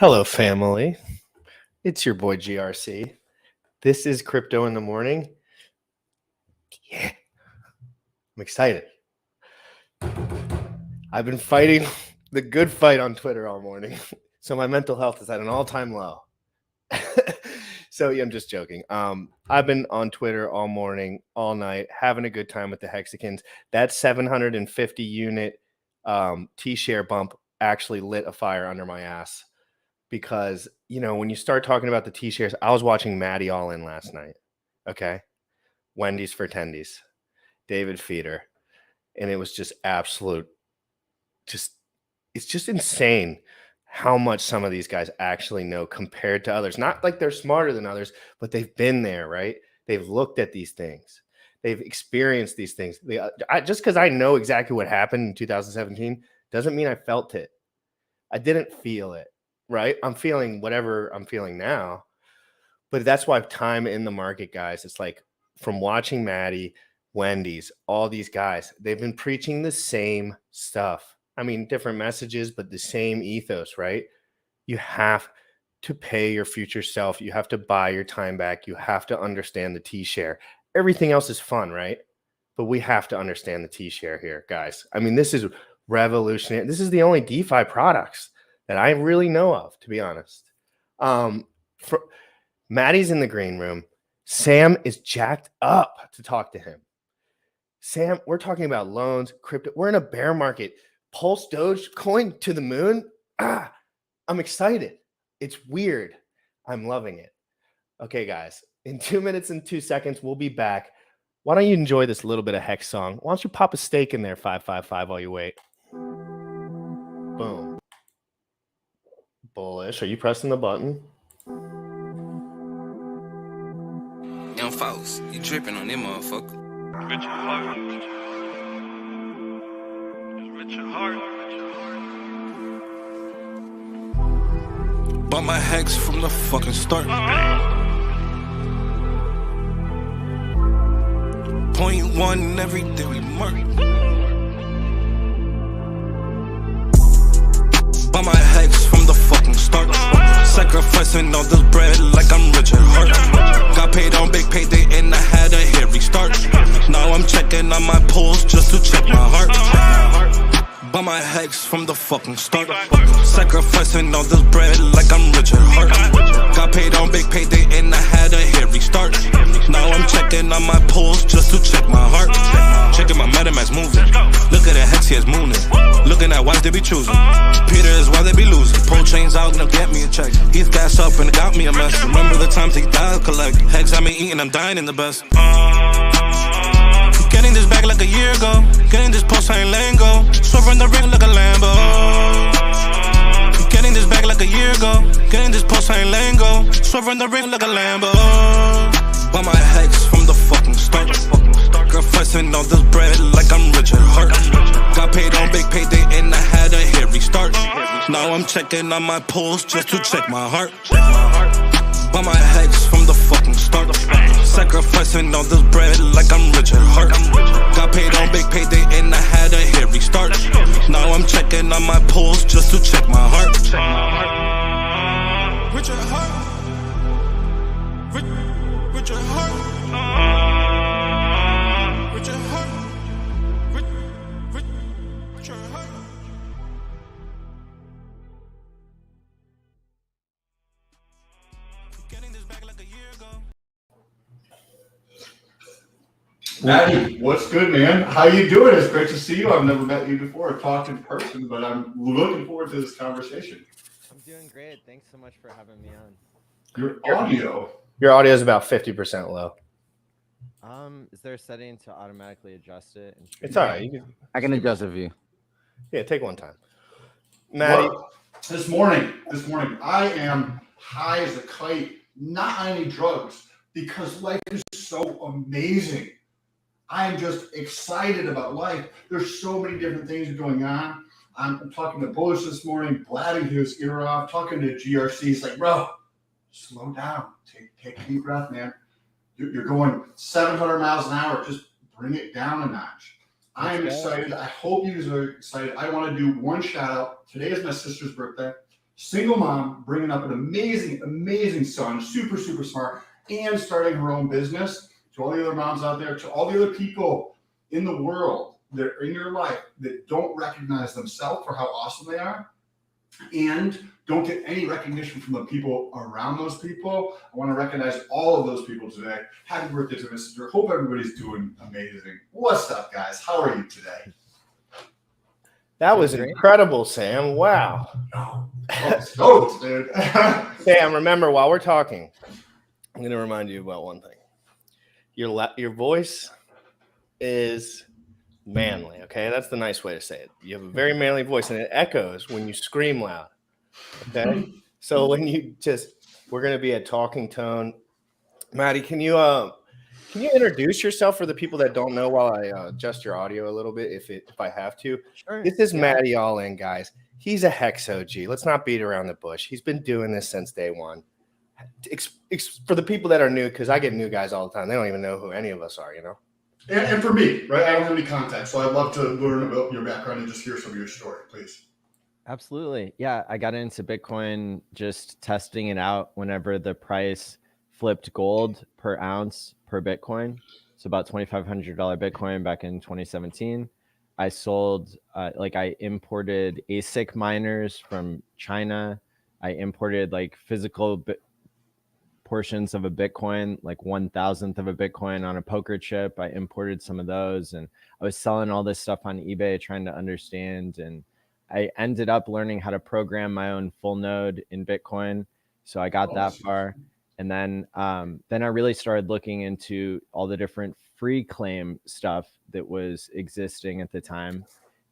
Hello, family. It's your boy GRC. This is Crypto in the Morning. Yeah, I'm excited. I've been fighting the good fight on Twitter all morning, so my mental health is at an all-time low. So yeah, I'm just joking. I've been on Twitter all morning, all night, having a good time with the Hexicans. That 750 unit T-share bump actually lit a fire under my ass. Because, when you start talking about the T-shares, I was watching Maddie Allin last night, okay? Wendy's for Tendies, David Feeder, and it was just it's just insane how much some of these guys actually know compared to others. Not like they're smarter than others, but they've been there, right? They've looked at these things. They've experienced these things. Just because I know exactly what happened in 2017 doesn't mean I felt it. I didn't feel it. Right? I'm feeling whatever I'm feeling now, but that's why time in the market, guys, it's like from watching Maddie, Wendy's, all these guys, they've been preaching the same stuff. I mean, different messages, but the same ethos, right? You have to pay your future self. You have to buy your time back. You have to understand the T-share. Everything else is fun, right? But we have to understand the T-share here, guys. I mean, this is revolutionary. This is the only DeFi products that I really know of, to be honest. Maddie's in the green room. Sam is jacked up to talk to him. Sam, we're talking about loans, crypto. We're in a bear market. Pulse Dogecoin to the moon. I'm excited. It's weird. I'm loving it. Okay, guys. In 2 minutes and 2 seconds, we'll be back. Why don't you enjoy this little bit of Hex song? Why don't you pop a stake in there, 555, while you wait? Boom. Bullish. Are you pressing the button? Young folks, you dripping on them motherfucker. Richard Heart. Richard Heart. Bought my Hex from the fucking start. Point one every day we mark. Bought my Hex from the fucking start. Sacrificing all this bread like I'm Richard Heart. Got paid on big payday and I had a hit restart. Now I'm checking on my pulse just to check my heart. Bought my Hex from the fucking start. Sacrificing all this bread like I'm Richard Heart. Got paid on big payday and I had a hit restart. Now I'm checking on my pulse just to check my heart. Checking my MetaMask moving. Look at the Hex, he is mooning. Looking at wives they be choosing. Peter is why they be losing. Pro chains out, now get me a check. He's gas up and it got me a mess. Remember the times he died collect. Hex I me eating, I'm dying in the best. Getting this back like a year ago. Getting this post, I ain't letting go. Swerving the ring like a Lambo. Getting this back like a year ago. Getting this post, I ain't letting go. Swerving the ring like a Lambo. Bought my Hex from the fucking start. Sacrificing all this bread like I'm Richard Heart. Got paid on big payday and I had a hit restart. Now I'm checking on my pulse just to check my heart. Bought my Hex from the fucking start. Sacrificing all this bread like I'm Richard Heart. Got paid on big payday and I had a hit restart. Now I'm checking on my pulse just to check my heart. Richard Heart. Richard Heart. Richard Heart. Richard Heart. Getting this back like a year ago. Maddie, what's good, man? How you doing? It's great to see you. I've never met you before or talked in person, but I'm looking forward to this conversation. I'm doing great. Thanks so much for having me on. Your audio. Your audio is about 50% low. Is there a setting to automatically adjust it? It's all right. I can adjust it for you. Yeah, take one time. Maddie. Well, this morning, I am high as a kite, not on any drugs, because life is so amazing. I am just excited about life. There's so many different things going on. I'm talking to Bullish this morning, blabbing his ear off, talking to GRC. He's like, bro, slow down. Take a deep breath, man. You're going 700 miles an hour. Just bring it down a notch. I am excited. I hope you guys are excited. I want to do one shout out. Today is my sister's birthday. Single mom, bringing up an amazing son, super smart, and starting her own business. To all the other moms out there, to all the other people in the world that are in your life that don't recognize themselves for how awesome they are, and don't get any recognition from the people around those people. I want to recognize all of those people today. Happy birthday to Mr. Hope everybody's doing amazing. What's up, guys? How are you today? That was incredible, Sam. Wow. Oh, dude. Sam, remember, while we're talking, I'm going to remind you about one thing. Your voice is manly, okay? That's the nice way to say it. You have a very manly voice, and it echoes when you scream loud, okay? So when we're going to be a talking tone. Maddie, can you introduce yourself for the people that don't know while I adjust your audio a little bit, if I have to? Sure. This is Maddie Allin, guys. He's a Hex OG. Let's not beat around the bush. He's been doing this since day one. For the people that are new, because I get new guys all the time. They don't even know who any of us are, you know? And for me, right? I don't have any context, so I'd love to learn about your background and just hear some of your story, please. Absolutely. Yeah, I got into Bitcoin just testing it out whenever the price flipped gold per ounce per Bitcoin. So about $2,500 Bitcoin back in 2017. I sold, I imported ASIC miners from China. I imported like physical portions of a Bitcoin, like 1,000th of a Bitcoin on a poker chip. I imported some of those, and I was selling all this stuff on eBay, trying to understand. And I ended up learning how to program my own full node in Bitcoin. So I got that far. And then I really started looking into all the different free claim stuff that was existing at the time.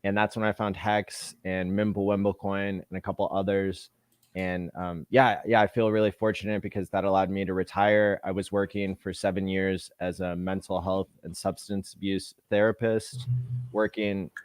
And that's when I found Hex and Mimblewimble Coin and a couple others. And I feel really fortunate because that allowed me to retire. I was working for 7 years as a mental health and substance abuse therapist.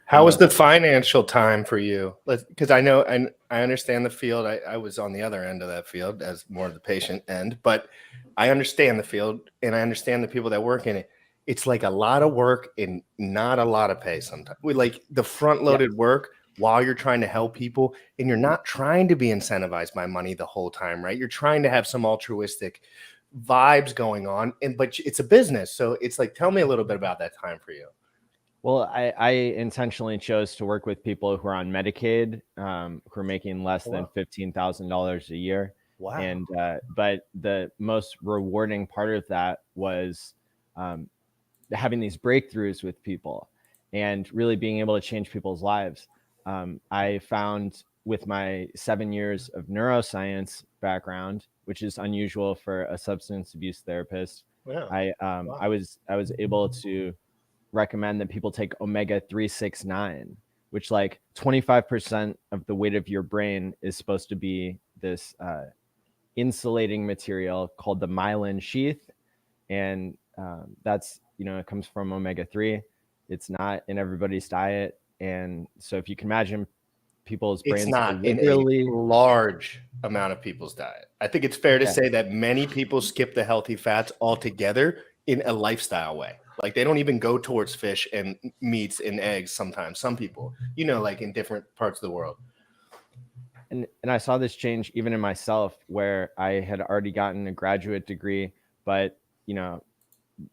How was the financial time for you? Because I know and I understand the field. I was on the other end of that field as more of the patient end, but I understand the field and I understand the people that work in it. It's like a lot of work and not a lot of pay sometimes. We like the front-loaded work while you're trying to help people, and you're not trying to be incentivized by money the whole time, right? You're trying to have some altruistic vibes going on, but it's a business. So it's like, tell me a little bit about that time for you. Well, I intentionally chose to work with people who are on Medicaid, who are making less than $15,000 a year. Wow. And but the most rewarding part of that was having these breakthroughs with people and really being able to change people's lives. I found with my 7 years of neuroscience background, which is unusual for a substance abuse therapist, I was able to recommend that people take omega-369, which like 25% of the weight of your brain is supposed to be this insulating material called the myelin sheath. And that's, it comes from omega-3. It's not in everybody's diet. And so if you can imagine people's brains, it's not in a large amount of people's diet. I think it's fair to say that many people skip the healthy fats altogether in a lifestyle way. Like they don't even go towards fish and meats and eggs sometimes. Some people, like in different parts of the world. And I saw this change even in myself, where I had already gotten a graduate degree, but,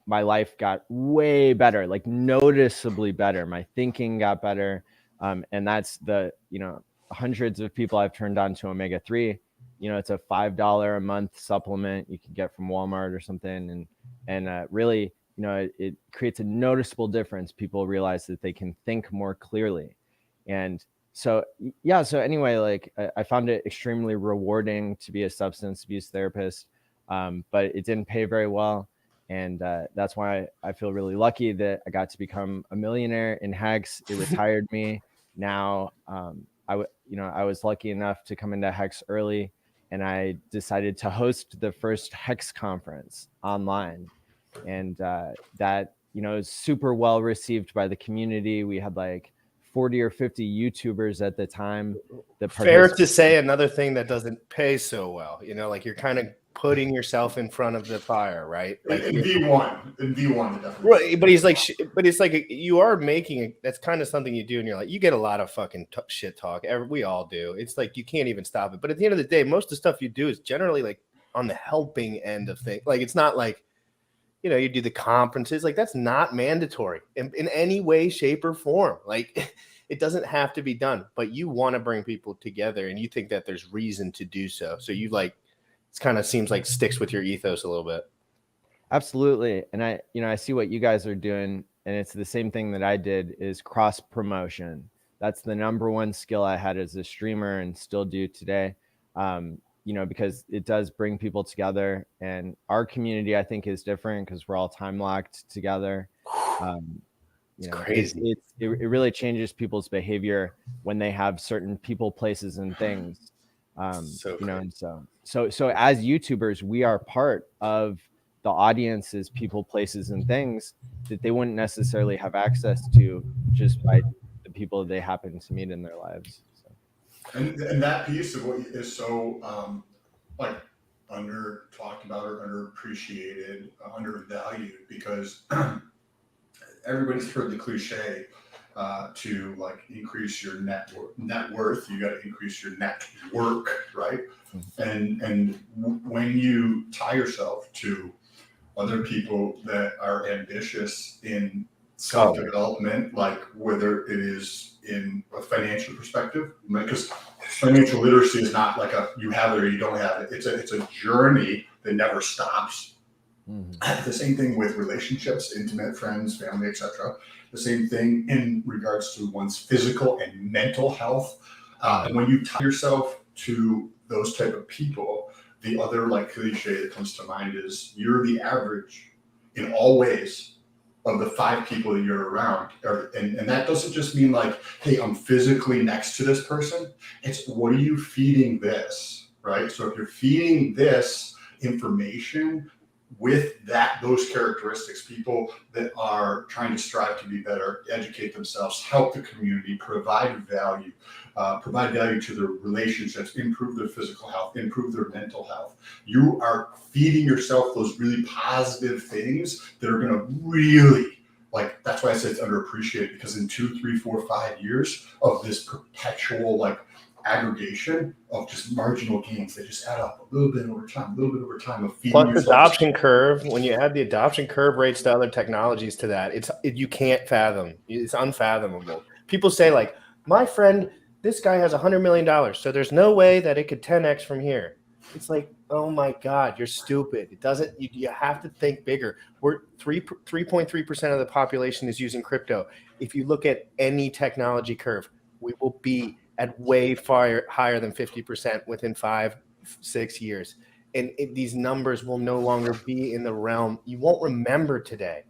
my life got way better, like noticeably better. My thinking got better. And that's the, hundreds of people I've turned on to omega-3. It's a $5 a month supplement you can get from Walmart or something. And really, it creates a noticeable difference. People realize that they can think more clearly. And so anyway, like I found it extremely rewarding to be a substance abuse therapist, but it didn't pay very well. And that's why I feel really lucky that I got to become a millionaire in Hex. It retired me. Now, I was lucky enough to come into Hex early, and I decided to host the first Hex conference online. And that, is super well received by the community. We had like 40 or 50 YouTubers at the time. Fair to say another thing that doesn't pay so well, like you're kind of putting yourself in front of the fire, right? Like in V1, it definitely. Right, but he's like, but it's like you are making that's kind of something you do, and you're like, you get a lot of fucking shit talk. We all do. It's like you can't even stop it. But at the end of the day, most of the stuff you do is generally like on the helping end of things. Like it's not like, you do the conferences. Like that's not mandatory in any way, shape, or form. Like it doesn't have to be done. But you want to bring people together, and you think that there's reason to do so. So you like, it's kind of seems like sticks with your ethos a little bit. Absolutely. And I see what you guys are doing, and it's the same thing that I did, is cross promotion. That's the number one skill I had as a streamer and still do today. Because it does bring people together, and our community, I think, is different because we're all time locked together. It's crazy. It really changes people's behavior when they have certain people, places, and things. So as YouTubers, we are part of the audiences, people, places, and things that they wouldn't necessarily have access to just by the people they happen to meet in their lives. So. And that piece of what is so under talked about or underappreciated, undervalued, because everybody's heard the cliche to like increase your net worth, you got to increase your net work, right? And when you tie yourself to other people that are ambitious in self-development, like whether it is in a financial perspective, because financial literacy is not like you have it or you don't have it. It's a journey that never stops. The same thing with relationships, intimate friends, family, etc. The same thing in regards to one's physical and mental health. And when you tie yourself to those type of people, the other like cliche that comes to mind is you're the average in all ways of the 5 people that you're around. And that doesn't just mean like, hey, I'm physically next to this person. It's what are you feeding this, right? So if you're feeding this information with those characteristics, people that are trying to strive to be better, educate themselves, help the community, provide value to their relationships, improve their physical health, improve their mental health. You are feeding yourself those really positive things that are going to really, like, that's why I say it's underappreciated, because in 2, 3, 4, 5 years of this perpetual like aggregation of just marginal gains, they just add up a little bit over time of feeding plus adoption curve. When you add the adoption curve rates to other technologies to that, you can't fathom. It's unfathomable. People say like, my friend, this guy has $100 million, so there's no way that it could 10x from here. It's like, oh my God, you're stupid. It doesn't. You have to think bigger. We're 3.3% of the population is using crypto. If you look at any technology curve, we will be at way far higher than 50% within 5-6 years. And these numbers will no longer be in the realm. You won't remember today.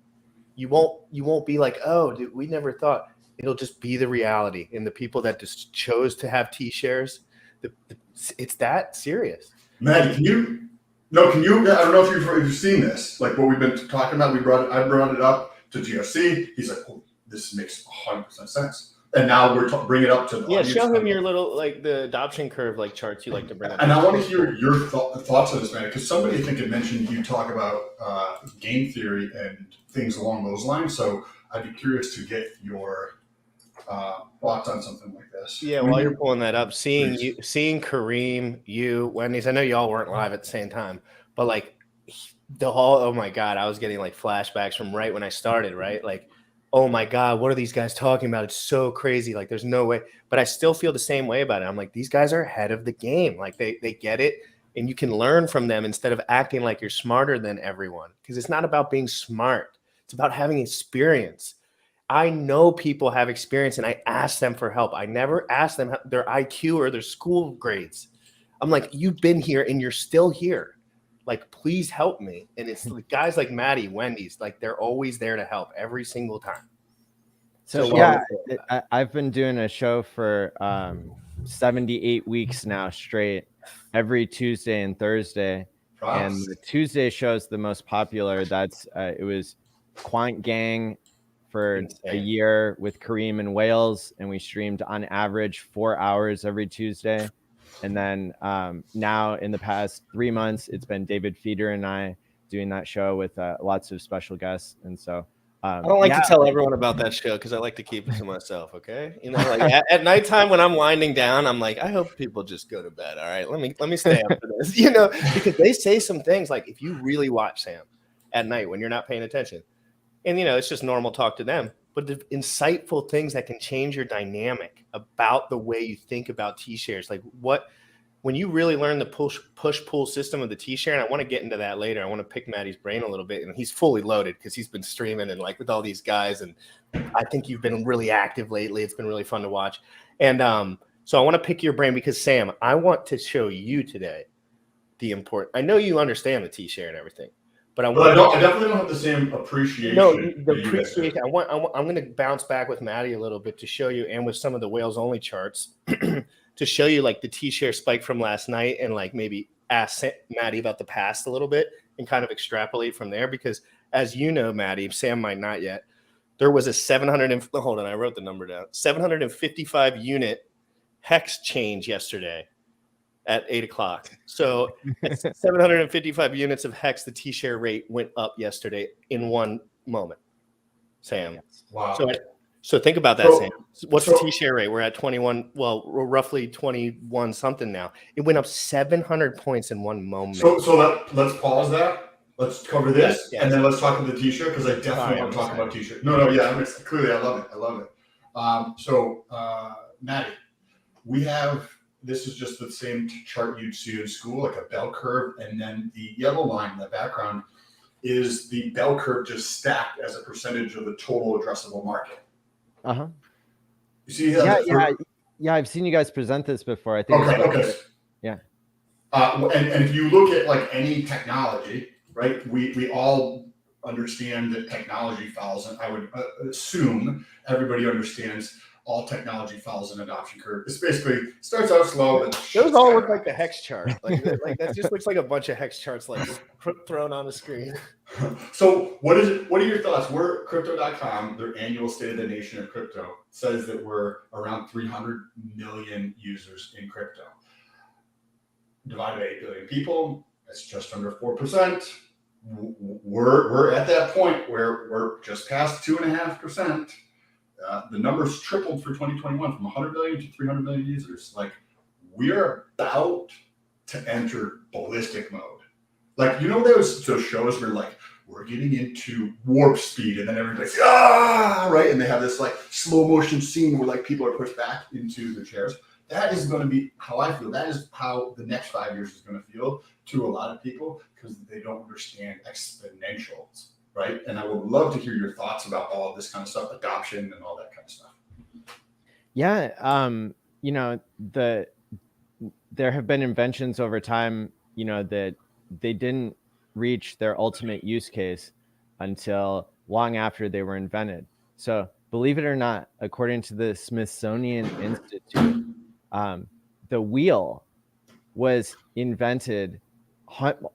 You won't be like, oh, dude, we never thought. It'll just be the reality. And the people that just chose to have T-shares, it's that serious. Maddie, can you, I don't know if you've seen this, like what we've been talking about. I brought it up to GRC. He's like, oh, this makes 100% sense. And now we're bringing it up to the audience. Show him your little, like the adoption curve, like charts you like to bring up. And I want to hear your thoughts on this, man, because somebody I think had mentioned you talk about game theory and things along those lines. So I'd be curious to get your thoughts on something like this. Yeah, while you're pulling that up, seeing Kareem, Wendy's, I know y'all weren't live at the same time, but like the whole, oh my God, I was getting like flashbacks from right when I started, right? Like, oh my God, what are these guys talking about? It's so crazy. Like, there's no way. But I still feel the same way about it. I'm like, these guys are ahead of the game. Like, they get it, and you can learn from them instead of acting like you're smarter than everyone. Because it's not about being smart. It's about having experience. I know people have experience, and I ask them for help. I never ask them their IQ or their school grades. I'm like, you've been here, and you're still here. Like, please help me. And it's like guys like Maddie, Wendy's, like they're always there to help every single time. So yeah, I've been doing a show for 78 weeks now straight, every Tuesday and Thursday. And the Tuesday show is the most popular. That's it was Quant Gang for a year with Kareem in Wales, and we streamed on average 4 hours every Tuesday. And then now in the past 3 months, it's been David Feeder and I doing that show with lots of special guests. And so I don't like to tell everyone about that show because I like to keep it to myself. Okay, you know, like at nighttime when I'm winding down, I'm like, I hope people just go to bed. All right, let me stay up for this, you know, because they say some things like if you really watch Sam at night when you're not paying attention, and you know, it's just normal talk to them, but the insightful things that can change your dynamic about the way you think about T-shares, like when you really learn the push-pull system of the T-share, and I want to get into that later. I want to pick Maddie's brain a little bit, and he's fully loaded because he's been streaming and like with all these guys, and I think you've been really active lately. It's been really fun to watch. And so I want to pick your brain because, Sam, I want to show you today the important – I know you understand the T-share and everything, but I definitely don't have the same appreciation. No, the appreciation. I'm going to bounce back with Maddie a little bit to show you, and with some of the whales-only charts – to show you like the T-share spike from last night and like maybe ask Maddie about the past a little bit and kind of extrapolate from there. Because as you know, Maddie, Sam might not yet, there was a hold on, I wrote the number down, 755 unit hex change yesterday at 8 o'clock. So at 755 units of hex, the T-share rate went up yesterday in one moment, Sam. Wow. So think about that, Sam. What's the T-share rate? We're at 21. Well, we're roughly 21 something now. It went up 700 points in one moment. So let's pause that. Let's cover this, and then let's talk about the T-shirt because I definitely want to talk about T-shirt. No, yeah, clearly I love it. Maddie, we have this is just the same chart you'd see in school, like a bell curve, and then the yellow line in the background is the bell curve just stacked as a percentage of the total addressable market. Uh-huh. You see yeah, I've seen you guys present this before. I think okay. Yeah. And if you look at like any technology, right, we all understand that technology follows, and I would assume everybody understands all technology follows an adoption curve. It's basically starts out slow, but those all look like the hex chart. Like that just looks like a bunch of hex charts like thrown on the screen. So what is it? What are your thoughts? We're crypto.com, their annual State of the Nation of Crypto says that we're around 300 million users in crypto. Divided by 8 billion people, that's just under 4%. We're at that point where we're just past 2.5%. The numbers tripled for 2021 from 100 million to 300 million users. Like, we are about to enter ballistic mode. Like, you know those shows where like we're getting into warp speed, and then everybody's right, and they have this like slow motion scene where like people are pushed back into the chairs. That is going to be how I feel. That is how the next 5 years is going to feel to a lot of people because they don't understand exponentials. Right. And I would love to hear your thoughts about all of this kind of stuff, adoption and all that kind of stuff. Yeah. You know, there have been inventions over time, you know, that they didn't reach their ultimate use case until long after they were invented. So believe it or not, according to the Smithsonian Institute, the wheel was invented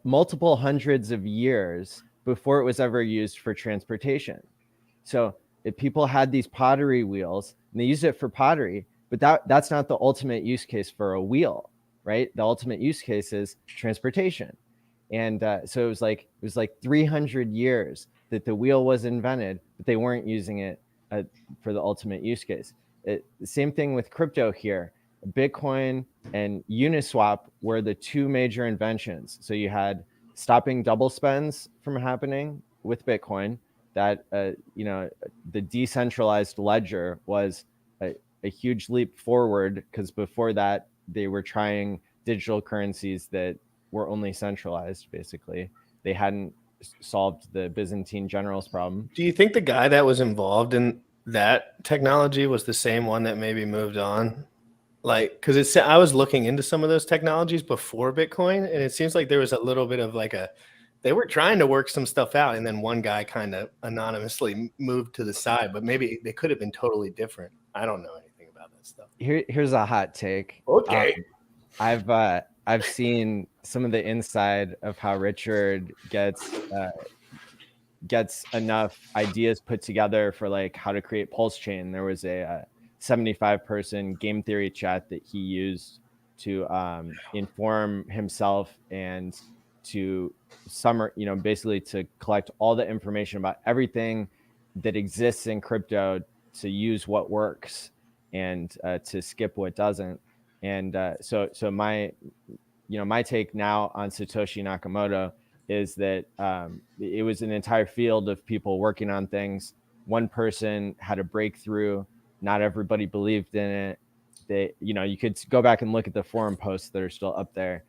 multiple hundreds of years before it was ever used for transportation. So if people had these pottery wheels and they used it for pottery, but that's not the ultimate use case for a wheel, right? The ultimate use case is transportation. And so it was like 300 years that the wheel was invented, but they weren't using it for the ultimate use case. The same thing with crypto here. Bitcoin and Uniswap were the two major inventions. So you had stopping double spends from happening with Bitcoin. That you know, the decentralized ledger was a huge leap forward, because before that they were trying digital currencies that were only centralized. Basically, they hadn't solved the Byzantine generals problem. Do you think the guy that was involved in that technology was the same one that maybe moved on? Like, because I was looking into some of those technologies before Bitcoin, and it seems like there was a little bit of like they were trying to work some stuff out, and then one guy kind of anonymously moved to the side, but maybe they could have been totally different. I don't know anything about that stuff. Here's a hot take. Okay. I've seen some of the inside of how Richard gets enough ideas put together for like how to create Pulse Chain. There was a 75-person game theory chat that he used inform himself and to basically to collect all the information about everything that exists in crypto, to use what works and to skip what doesn't. And so my take now on Satoshi Nakamoto is that it was an entire field of people working on things. One person had a breakthrough. Not everybody believed in it. You could go back and look at the forum posts that are still up there.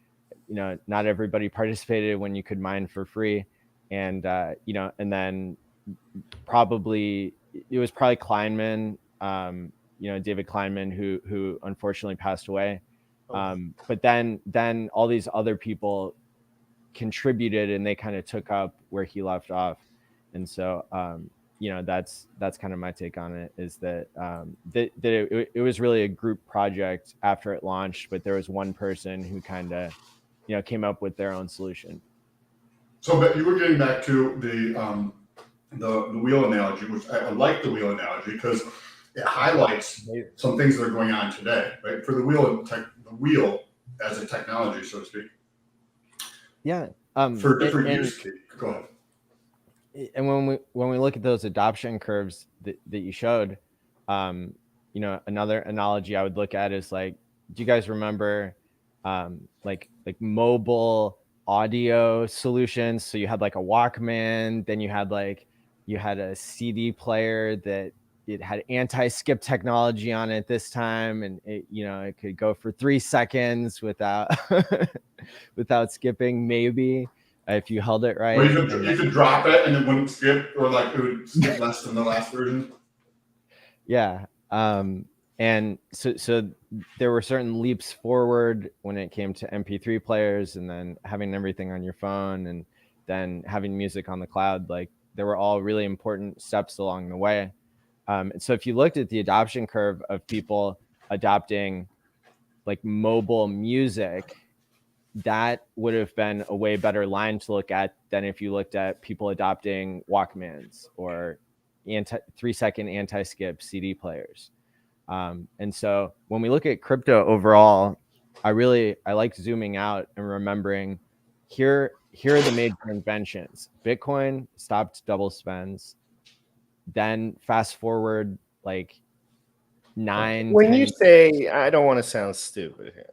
Not everybody participated when you could mine for free. And, and then probably it was probably Kleinman, David Kleinman, who unfortunately passed away. But then all these other people contributed, and they kind of took up where he left off. And so, that's kind of my take on it, is that it was really a group project after it launched, but there was one person who kind of, came up with their own solution. So, but you were getting back to the wheel analogy, which I like the wheel analogy because it highlights some things that are going on today, right? For the wheel as a technology, so to speak. Yeah. For different use cases. Go ahead. And when we look at those adoption curves that you showed, another analogy I would look at is like, do you guys remember like mobile audio solutions? So you had like a Walkman, then you had a CD player that it had anti-skip technology on it this time, and it could go for 3 seconds without without skipping, maybe if you held it right. Well, you could drop it and it wouldn't skip, or like it would skip less than the last version. Yeah. And so there were certain leaps forward when it came to MP3 players, and then having everything on your phone, and then having music on the cloud. Like, there were all really important steps along the way. And so if you looked at the adoption curve of people adopting like mobile music, that would have been a way better line to look at than if you looked at people adopting Walkmans or 3-second anti-skip CD players. And so when we look at crypto overall, I like zooming out and remembering here are the major inventions. Bitcoin stopped double spends. Then fast forward like 9. When you say, I don't want to sound stupid here,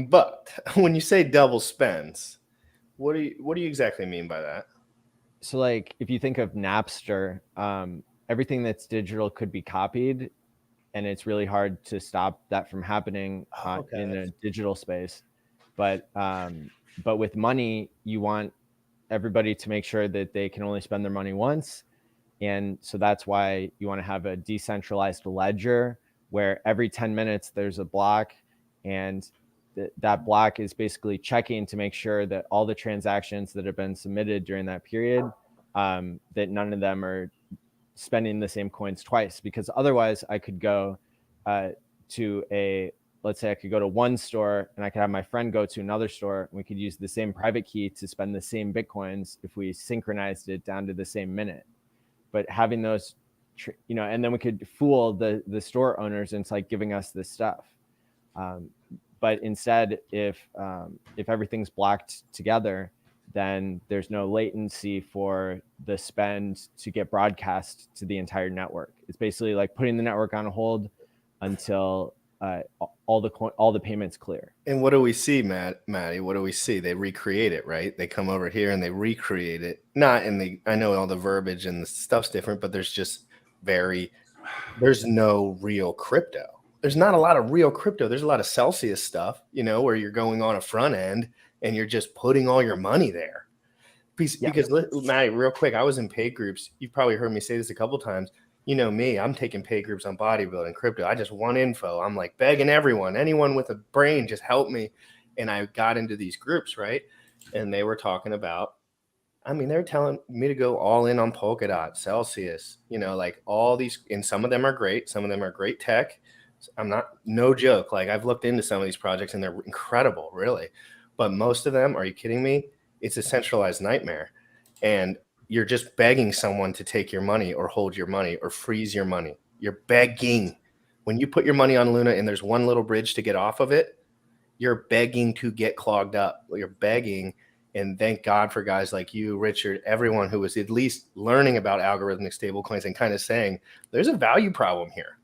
but when you say double spends, what do you exactly mean by that? So like, if you think of Napster, everything that's digital could be copied, and it's really hard to stop that from happening in a digital space. But with money, you want everybody to make sure that they can only spend their money once. And so that's why you want to have a decentralized ledger where every 10 minutes there's a block, and that block is basically checking to make sure that all the transactions that have been submitted during that period, that none of them are spending the same coins twice. Because otherwise I could go let's say I could go to one store, and I could have my friend go to another store, and we could use the same private key to spend the same Bitcoins if we synchronized it down to the same minute. But having those, and then we could fool the store owners into like giving us this stuff. But instead, if everything's blocked together, then there's no latency for the spend to get broadcast to the entire network. It's basically like putting the network on hold until all the payments clear. And what do we see, Maddie? What do we see? They recreate it, right? They come over here and they recreate it. Not in the, I know all the verbiage and the stuff's different, but there's no real crypto. There's not a lot of real crypto. There's a lot of Celsius stuff, where you're going on a front end and you're just putting all your money there. Because Maddie, real quick, I was in paid groups. You've probably heard me say this a couple times. You know me, I'm taking paid groups on bodybuilding, crypto. I just want info. I'm like begging anyone with a brain, just help me. And I got into these groups, right? And they were talking about, they're telling me to go all in on Polkadot, Celsius, like all these, and some of them are great. Some of them are great tech. No joke. Like, I've looked into some of these projects and they're incredible, really. But most of them, are you kidding me? It's a centralized nightmare. And you're just begging someone to take your money or hold your money or freeze your money. You're begging. When you put your money on Luna and there's one little bridge to get off of it, you're begging to get clogged up. You're begging. And thank God for guys like you, Richard, everyone who was at least learning about algorithmic stablecoins and kind of saying there's a value problem here.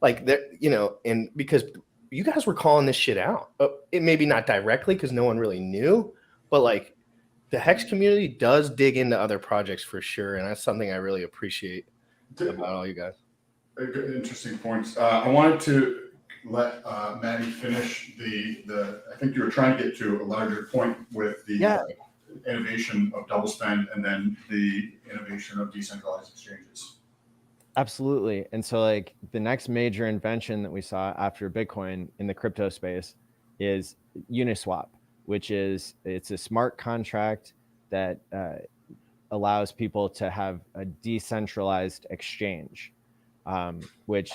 Like there, you know, and because you guys were calling this shit out, it maybe not directly because no one really knew, but like the Hex community does dig into other projects for sure. And that's something I really appreciate about all you guys. Interesting points. I wanted to let Maddie finish the. I think you were trying to get to a larger point with the innovation of double spend and then the innovation of decentralized exchanges. Absolutely. And so like the next major invention that we saw after Bitcoin in the crypto space is Uniswap, which is it's a smart contract that allows people to have a decentralized exchange, which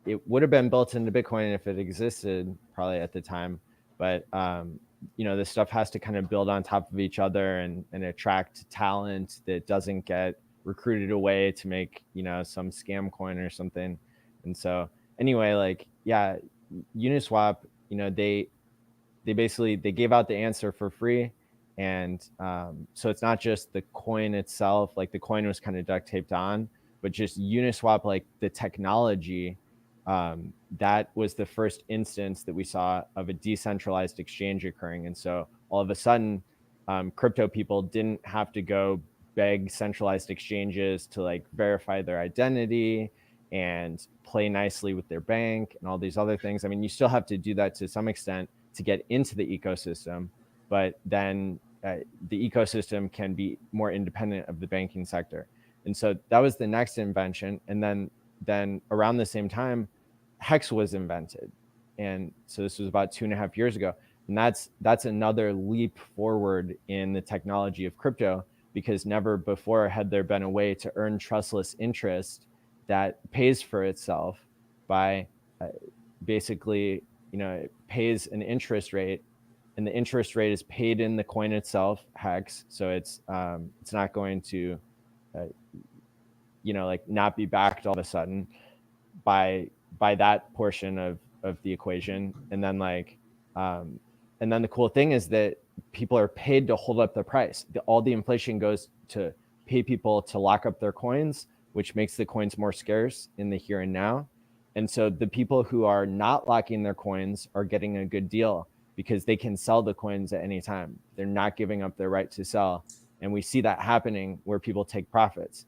it would have been built into Bitcoin if it existed probably at the time. But, you know, this stuff has to kind of build on top of each other and attract talent that doesn't get recruited away to make, you know, some scam coin or something. And so anyway, like, yeah, Uniswap, you know, they gave out the answer for free. And so it's not just the coin itself, like the coin was kind of duct taped on, but just Uniswap, like the technology, that was the first instance that we saw of a decentralized exchange occurring. And so all of a sudden, crypto people didn't have to go beg centralized exchanges to like verify their identity and play nicely with their bank and all these other things. I mean, you still have to do that to some extent to get into the ecosystem, but then the ecosystem can be more independent of the banking sector. And so that was the next invention. And then around the same time, Hex was invented. And so this was about 2.5 years ago. And that's another leap forward in the technology of crypto, because never before had there been a way to earn trustless interest that pays for itself by basically, you know, it pays an interest rate, and the interest rate is paid in the coin itself, Hex. So it's not going to, you know, like not be backed all of a sudden by that portion of the equation. And then like, and then the cool thing is that people are paid to hold up the price. All the inflation goes to pay people to lock up their coins, which makes the coins more scarce in the here and now. And so the people who are not locking their coins are getting a good deal because they can sell the coins at any time. They're not giving up their right to sell. And we see that happening where people take profits.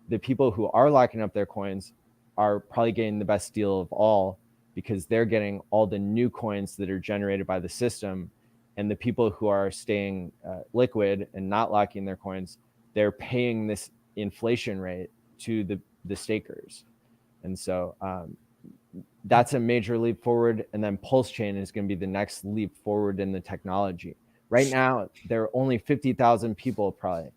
The people who are locking up their coins are probably getting the best deal of all because they're getting all the new coins that are generated by the system. And the people who are staying liquid and not locking their coins, they're paying this inflation rate to the stakers. And so that's a major leap forward. And then Pulse Chain is going to be the next leap forward in the technology. Right now, there are only 50,000 people probably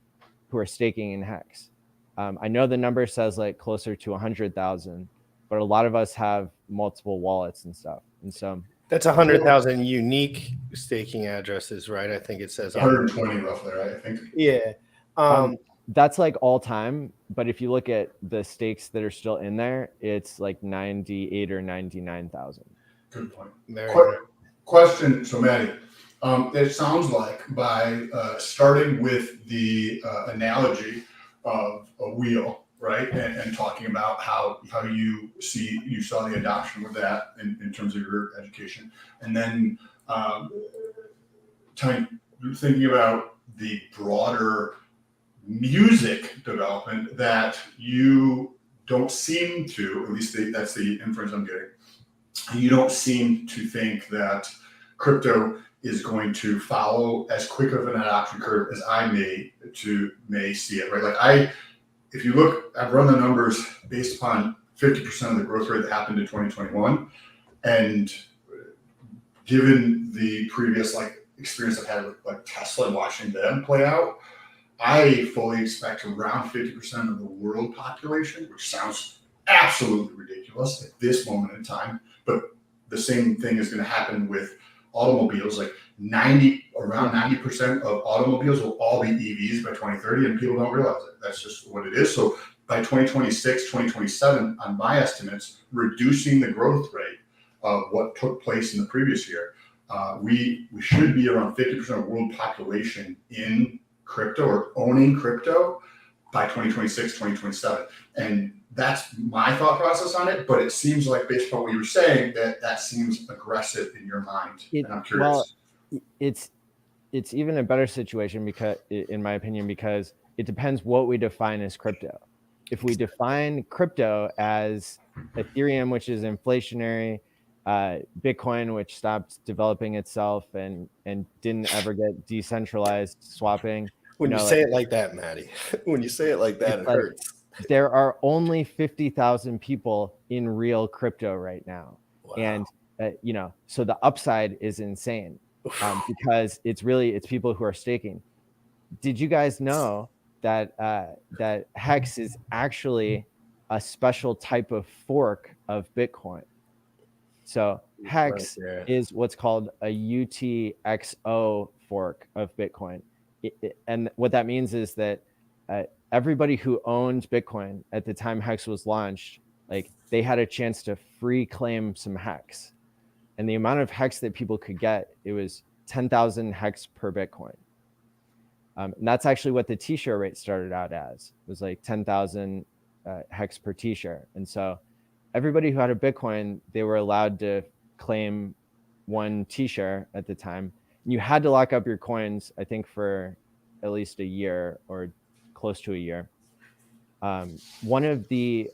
who are staking in Hex. I know the number says like closer to 100,000, but a lot of us have multiple wallets and stuff. And so that's 100,000 unique staking addresses, right? I think it says 120 roughly, right? I think. Yeah. That's like all time. But if you look at the stakes that are still in there, it's like 98 or 99,000. Good point. Question. So Maddie, it sounds like by starting with the analogy of a wheel, right, and talking about how you saw the adoption with that in terms of your education, and then thinking about the broader music development that you don't seem to, at least that's the inference I'm getting, you don't seem to think that crypto is going to follow as quick of an adoption curve as I may see it, right? Like if you look, I've run the numbers based upon 50% of the growth rate that happened in 2021, and given the previous like experience I've had with like Tesla and watching them play out, I fully expect around 50% of the world population, which sounds absolutely ridiculous at this moment in time, but the same thing is going to happen with automobiles. Like around 90% of automobiles will all be EVs by 2030, and people don't realize it. That's just what it is. So by 2026, 2027, on my estimates, reducing the growth rate of what took place in the previous year, we should be around 50% of world population in crypto or owning crypto by 2026, 2027. And that's my thought process on it. But it seems like, based upon what you were saying, that seems aggressive in your mind. And I'm curious. Well, it's even a better situation, because, in my opinion, because it depends what we define as crypto. If we define crypto as Ethereum, which is inflationary, Bitcoin, which stopped developing itself and didn't ever get decentralized swapping. When you say it like that, Maddie, when you say it like that, it hurts. There are only 50,000 people in real crypto right now. Wow. And, so the upside is insane, because it's people who are staking. Did you guys know that that Hex is actually a special type of fork of Bitcoin? So Hex is what's called a UTXO fork of Bitcoin. And what that means is that everybody who owned Bitcoin at the time Hex was launched, like, they had a chance to free claim some Hex. And the amount of Hex that people could get, it was 10,000 Hex per Bitcoin. And that's actually what the T-share rate started out as. It was like 10,000 Hex per T-share. And so everybody who had a Bitcoin, they were allowed to claim one T-share at the time. You had to lock up your coins, I think, for at least a year or close to a year. One of the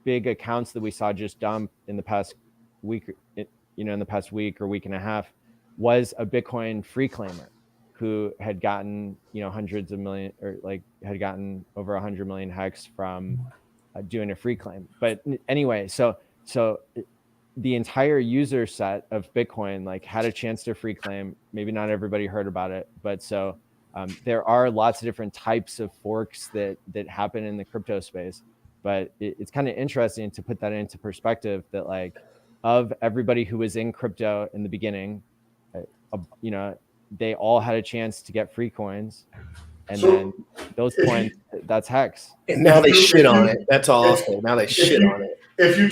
big accounts that we saw just dump in the past week, in the past week or week and a half, was a Bitcoin free claimer who had gotten, hundreds of million, or had gotten over 100 million Hex from doing a free claim. But anyway, so the entire user set of Bitcoin had a chance to free claim. Maybe not everybody heard about it, but so there are lots of different types of forks that happen in the crypto space. But it's kind of interesting to put that into perspective, that of everybody who was in crypto in the beginning, they all had a chance to get free coins, and then those coins, that's Hex. And now they shit on it. That's all I'll say. Now they shit on it. If you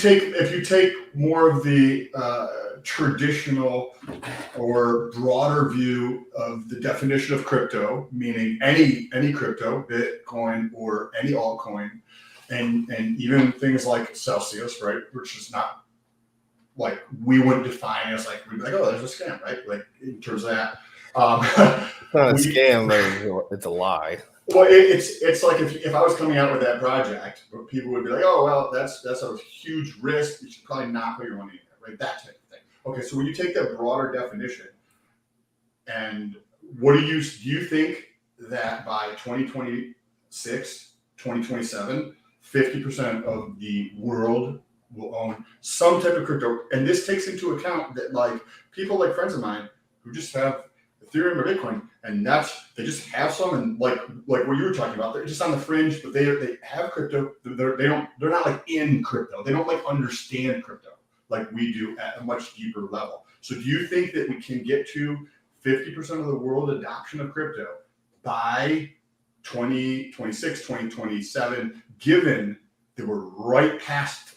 take more of the traditional or broader view of the definition of crypto, meaning any crypto, Bitcoin or any altcoin, and even things like Celsius, right, which is not we wouldn't define as we'd be oh, there's a scam, right? In terms of that. It's not a scam, but it's a lie. Well, it's like if I was coming out with that project, people would be like, oh, well, that's a huge risk. You should probably not put your money in there, right? That type of thing. Okay, so when you take that broader definition, and what do you think that by 2026, 2027, 50% of the world will own some type of crypto? And this takes into account that people friends of mine who just have Ethereum or Bitcoin, and they just have some, and like what you were talking about, they're just on the fringe, but they have crypto. They're not in crypto. They don't understand crypto like we do at a much deeper level. So do you think that we can get to 50% of the world adoption of crypto by 2026, 2027, given that we're right past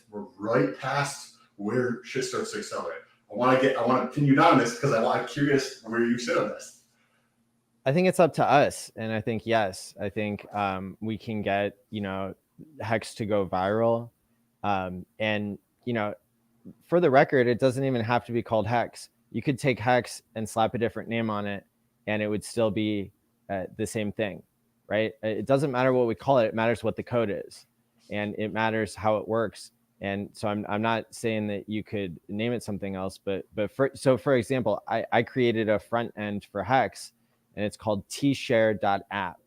where shit starts to accelerate? I want to pin you down on this because I'm curious where you sit on this. I think it's up to us, and I think yes, I think we can get Hex to go viral, and for the record, it doesn't even have to be called Hex. You could take Hex and slap a different name on it, and it would still be the same thing, right? It doesn't matter what we call it; it matters what the code is, and it matters how it works. And so I'm not saying that you could name it something else, but for example, I created a front end for Hex, and it's called tshare.app.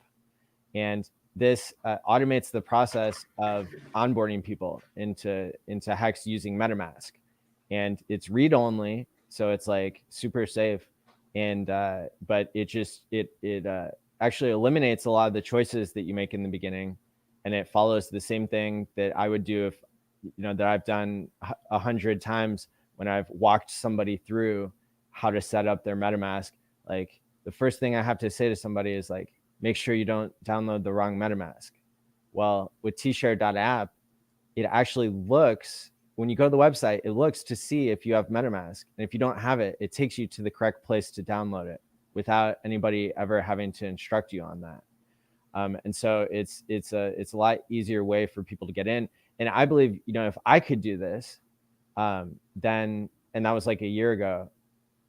And this automates the process of onboarding people into Hex using MetaMask. And it's read only, so it's super safe. And but it actually eliminates a lot of the choices that you make in the beginning, and it follows the same thing that I would do if that I've done 100 times when I've walked somebody through how to set up their MetaMask. The first thing I have to say to somebody is make sure you don't download the wrong MetaMask. Well, with tshare.app, it actually looks, when you go to the website, it looks to see if you have MetaMask, and if you don't have it, it takes you to the correct place to download it without anybody ever having to instruct you on that. And so it's a lot easier way for people to get in. And I believe, you know, if I could do this, then, and that was like a year ago,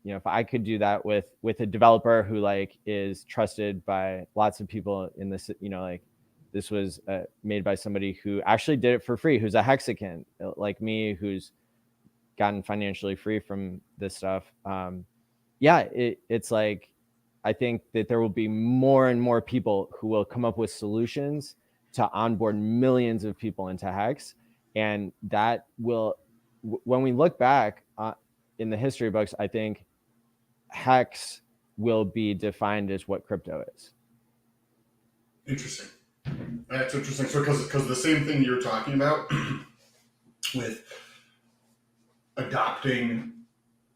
you know, if I could do that with a developer who like is trusted by lots of people in this, you know, like this was made by somebody who actually did it for free, who's a hexicant like me, who's gotten financially free from this stuff. Yeah, it's like, I think that there will be more and more people who will come up with solutions to onboard millions of people into Hex. And that will, when we look back in the history books, I think Hex will be defined as what crypto is. Interesting. That's interesting. So because the same thing you're talking about with adopting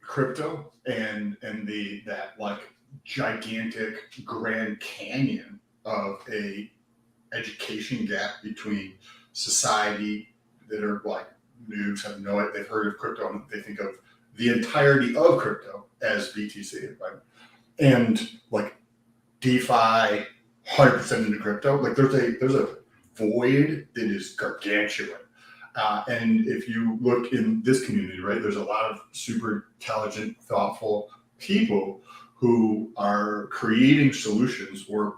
crypto and that like gigantic Grand Canyon of a education gap between society that are like noobs, have no idea, they've heard of crypto and they think of the entirety of crypto as BTC, right? And like DeFi, 100% into crypto. Like there's a void that is gargantuan. And if you look in this community, right, there's a lot of super intelligent, thoughtful people who are creating solutions or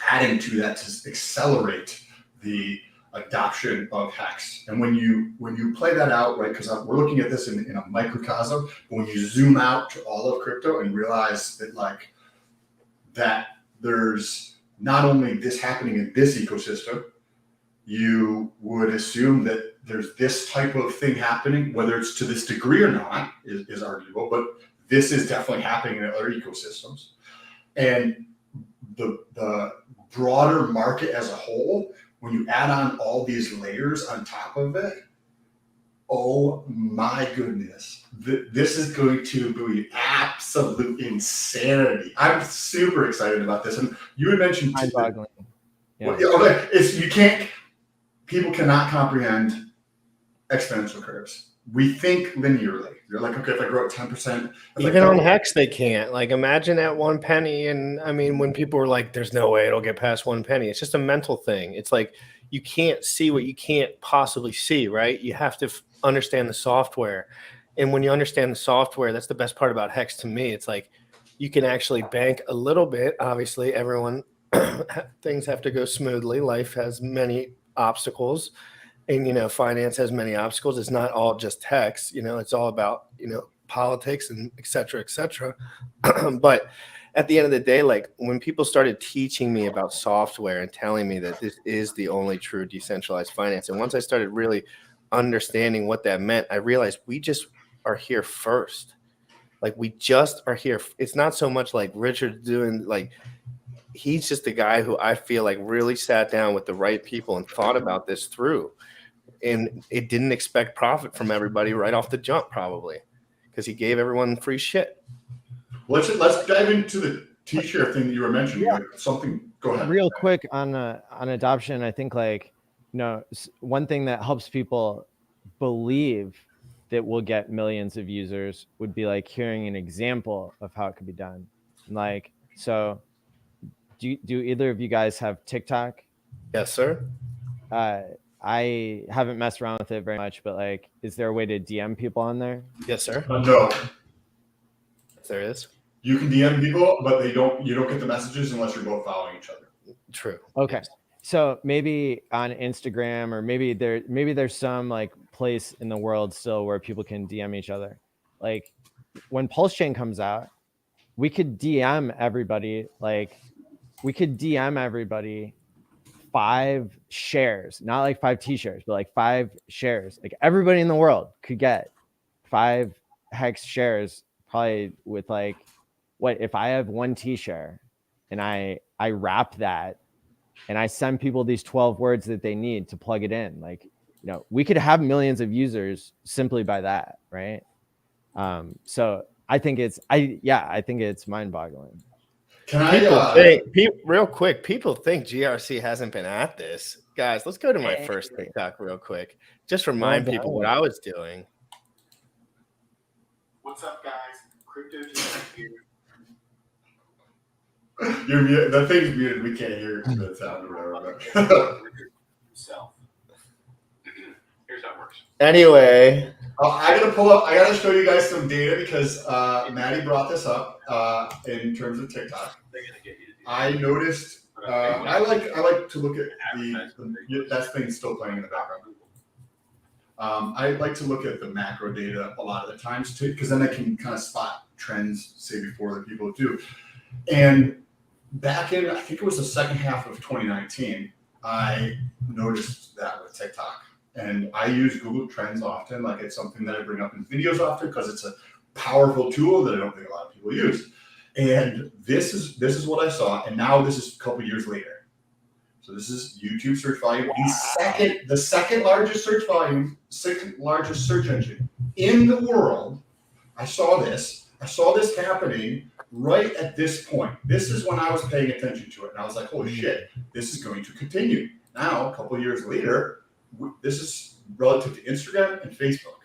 adding to that to accelerate the adoption of Hex. And when you play that out, right, because we're looking at this in a microcosm, but when you zoom out to all of crypto and realize that like that there's not only this happening in this ecosystem, you would assume that there's this type of thing happening, whether it's to this degree or not is arguable, but this is definitely happening in other ecosystems. And the broader market as a whole, when you add on all these layers on top of it, oh my goodness, this is going to be absolute insanity. I'm super excited about this. And you had mentioned Mind-boggling. Yeah. People cannot comprehend exponential curves. We think linearly. You're like, okay, if I grow at 10%. Even on Hex, they can't. Like, imagine at 1 penny. And I mean, when people were like, there's no way it'll get past 1 penny, it's just a mental thing. It's like, you can't see what you can't possibly see, right? You have to understand the software. And when you understand the software, that's the best part about Hex to me. It's like, you can actually bank a little bit. Obviously, everyone, things have to go smoothly. Life has many obstacles. And, you know, finance has many obstacles. It's not all just Hex, you know, it's all about, you know, politics and et cetera, et cetera. But at the end of the day, like when people started teaching me about software and telling me that this is the only true decentralized finance, and once I started really understanding what that meant, I realized we just are here first. Like we just are here. It's not so much like Richard doing, like, he's just a guy who I feel like really sat down with the right people and thought about this through. And it didn't expect profit from everybody right off the jump, probably, because he gave everyone free shit. Let's dive into the t-shirt thing that you were mentioning. Yeah. Like something. Go ahead. Real quick on adoption. I think like, you know, one thing that helps people believe that we'll get millions of users would be like hearing an example of how it could be done. Like, so do either of you guys have TikTok? Yes, sir. I haven't messed around with it very much, but like, is there a way to DM people on there? Yes, sir. No. There is. You can DM people, but you don't get the messages unless you're both following each other. True. Okay. Yes. So maybe on Instagram, or maybe there's some like place in the world still where people can DM each other. Like when Pulse Chain comes out, we could DM everybody, 5 shares, not like 5 t-shirts, but like 5 shares. Like everybody in the world could get 5 Hex shares, probably with like, what if I have 1 t-share and I wrap that and I send people these 12 words that they need to plug it in. Like, you know, we could have millions of users simply by that, right? So I think it's mind-boggling. Can I real quick, people think GRC hasn't been at this. Guys, let's go to my first TikTok real quick. Just remind people what I was doing. What's up, guys? Crypto just here. You're muted. The thing's muted. We can't hear the sound or whatever. Himself. Here's how it works. Anyway, I gotta show you guys some data because Maddie brought this up in terms of TikTok. I noticed. I like to look at that thing's still playing in the background. I like to look at the macro data a lot of the times too, because then I can kind of spot trends, say before the people do. And back in, I think it was the second half of 2019, I noticed that with TikTok. And I use Google Trends often, like it's something that I bring up in videos often because it's a powerful tool that I don't think a lot of people use. And this is what I saw, and now this is a couple years later. So this is YouTube search volume. Wow. The second largest search volume, second largest search engine in the world. I saw this happening right at this point. This is when I was paying attention to it, and I was like, "Holy shit, this is going to continue." Now, a couple of years later, this is relative to Instagram and Facebook.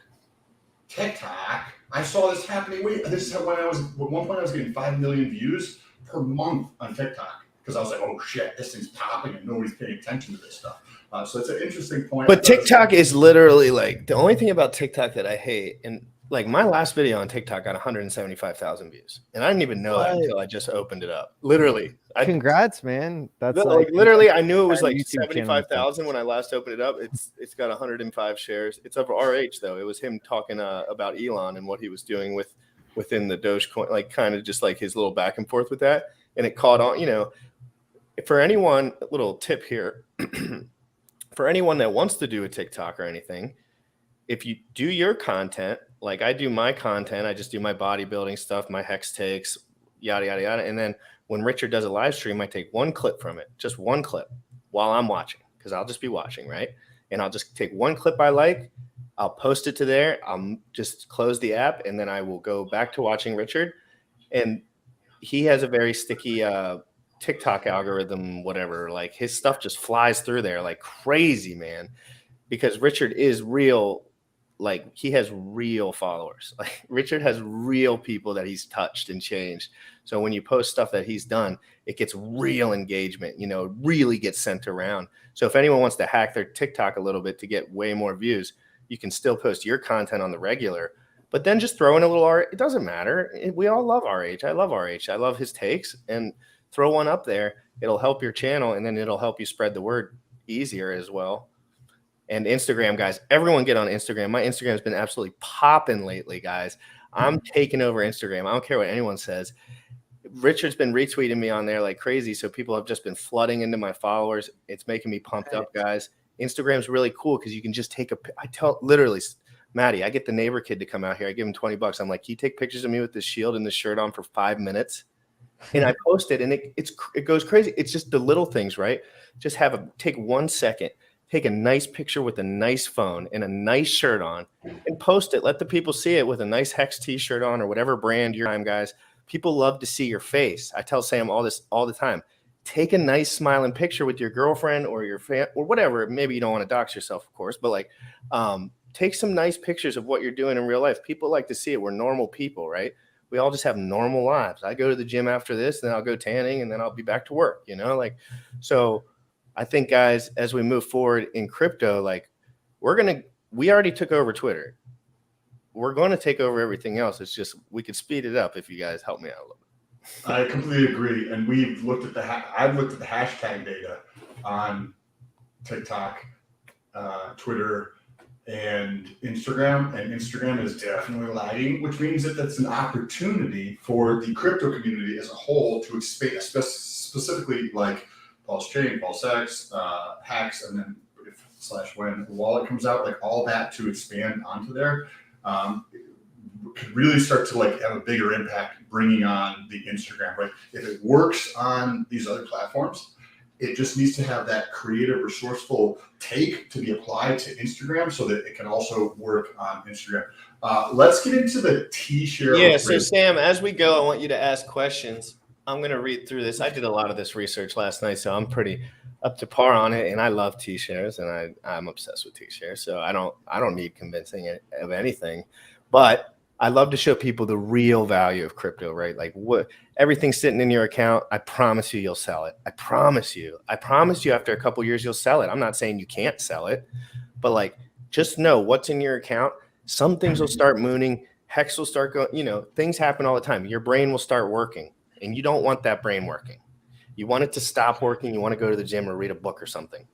TikTok, I saw this happening. This is when at one point I was getting 5 million views per month on TikTok because I was like, "Oh shit, this thing's popping and nobody's paying attention to this stuff." So it's an interesting point. But TikTok is literally like the only thing about TikTok that I hate, and like my last video on TikTok got 175,000 views, and I didn't even know that until I just opened it up. Literally, congrats, man. That's like literally, I knew it was like 75,000 when I last opened it up. It's got 105 shares. It's of RH though. It was him talking about Allin and what he was doing within the Dogecoin, like kind of just like his little back and forth with that, and it caught on. You know, for anyone, a little tip here. For anyone that wants to do a TikTok or anything, if you do your content, like I do my content, I just do my bodybuilding stuff, my hex takes, yada, yada, yada. And then when Richard does a live stream, I take one clip from it, just one clip while I'm watching, because I'll just be watching, right? And I'll just take one clip I like, I'll post it to there, I'll just close the app, and then I will go back to watching Richard. And he has a very sticky TikTok algorithm, whatever, like his stuff just flies through there like crazy, man, because Richard is real. Like he has real followers. Like Richard has real people that he's touched and changed. So when you post stuff that he's done, it gets real engagement, you know, really gets sent around. So if anyone wants to hack their TikTok a little bit to get way more views, you can still post your content on the regular, but then just throw in a little RH. It doesn't matter. We all love RH. I love RH. I love his takes, and throw one up there. It'll help your channel, and then it'll help you spread the word easier as well. And Instagram, guys, everyone get on Instagram. My Instagram has been absolutely popping lately, guys. I'm taking over Instagram. I don't care what anyone says. Richard's been retweeting me on there like crazy, so people have just been flooding into my followers. It's making me pumped up, guys. Instagram's really cool because you can just take literally, Maddie, I get the neighbor kid to come out here. I give him $20. I'm like, can you take pictures of me with this shield and this shirt on for 5 minutes? And I post it, and it goes crazy. It's just the little things, right? Just take 1 second, take a nice picture with a nice phone and a nice shirt on, and post it. Let the people see it with a nice Hex t-shirt on or whatever brand you're on, guys. People love to see your face. I tell Sam all this all the time. Take a nice smiling picture with your girlfriend or your fan or whatever. Maybe you don't want to dox yourself, of course, but like take some nice pictures of what you're doing in real life. People like to see it. We're normal people, right? We all just have normal lives. I go to the gym after this, then I'll go tanning, and then I'll be back to work, you know, like, so I think, guys, as we move forward in crypto, like we already took over Twitter. We're going to take over everything else. It's just, we could speed it up if you guys help me out a little bit. I completely agree. And we've looked at I've looked at the hashtag data on TikTok, Twitter, and Instagram, and Instagram is definitely lagging, which means that that's an opportunity for the crypto community as a whole to expand, specifically like Pulse Chain, Pulse X, Hacks, and then when the wallet comes out, like all that to expand onto there, could really start to like have a bigger impact bringing on the Instagram, right? If it works on these other platforms, it just needs to have that creative, resourceful take to be applied to Instagram so that it can also work on Instagram. Let's get into the T-share. Yeah, so Sam, as we go, I want you to ask questions. I'm going to read through this. I did a lot of this research last night, so I'm pretty up to par on it. And I love T-shares, and I'm obsessed with T-shares. So I don't need convincing of anything, but I love to show people the real value of crypto, right? Like what everything's sitting in your account. I promise you'll sell it. I promise you after a couple years, you'll sell it. I'm not saying you can't sell it, but like, just know what's in your account. Some things will start mooning. Hex will start going, things happen all the time. Your brain will start working. And you don't want that brain working. You want it to stop working. You want to go to the gym or read a book or something.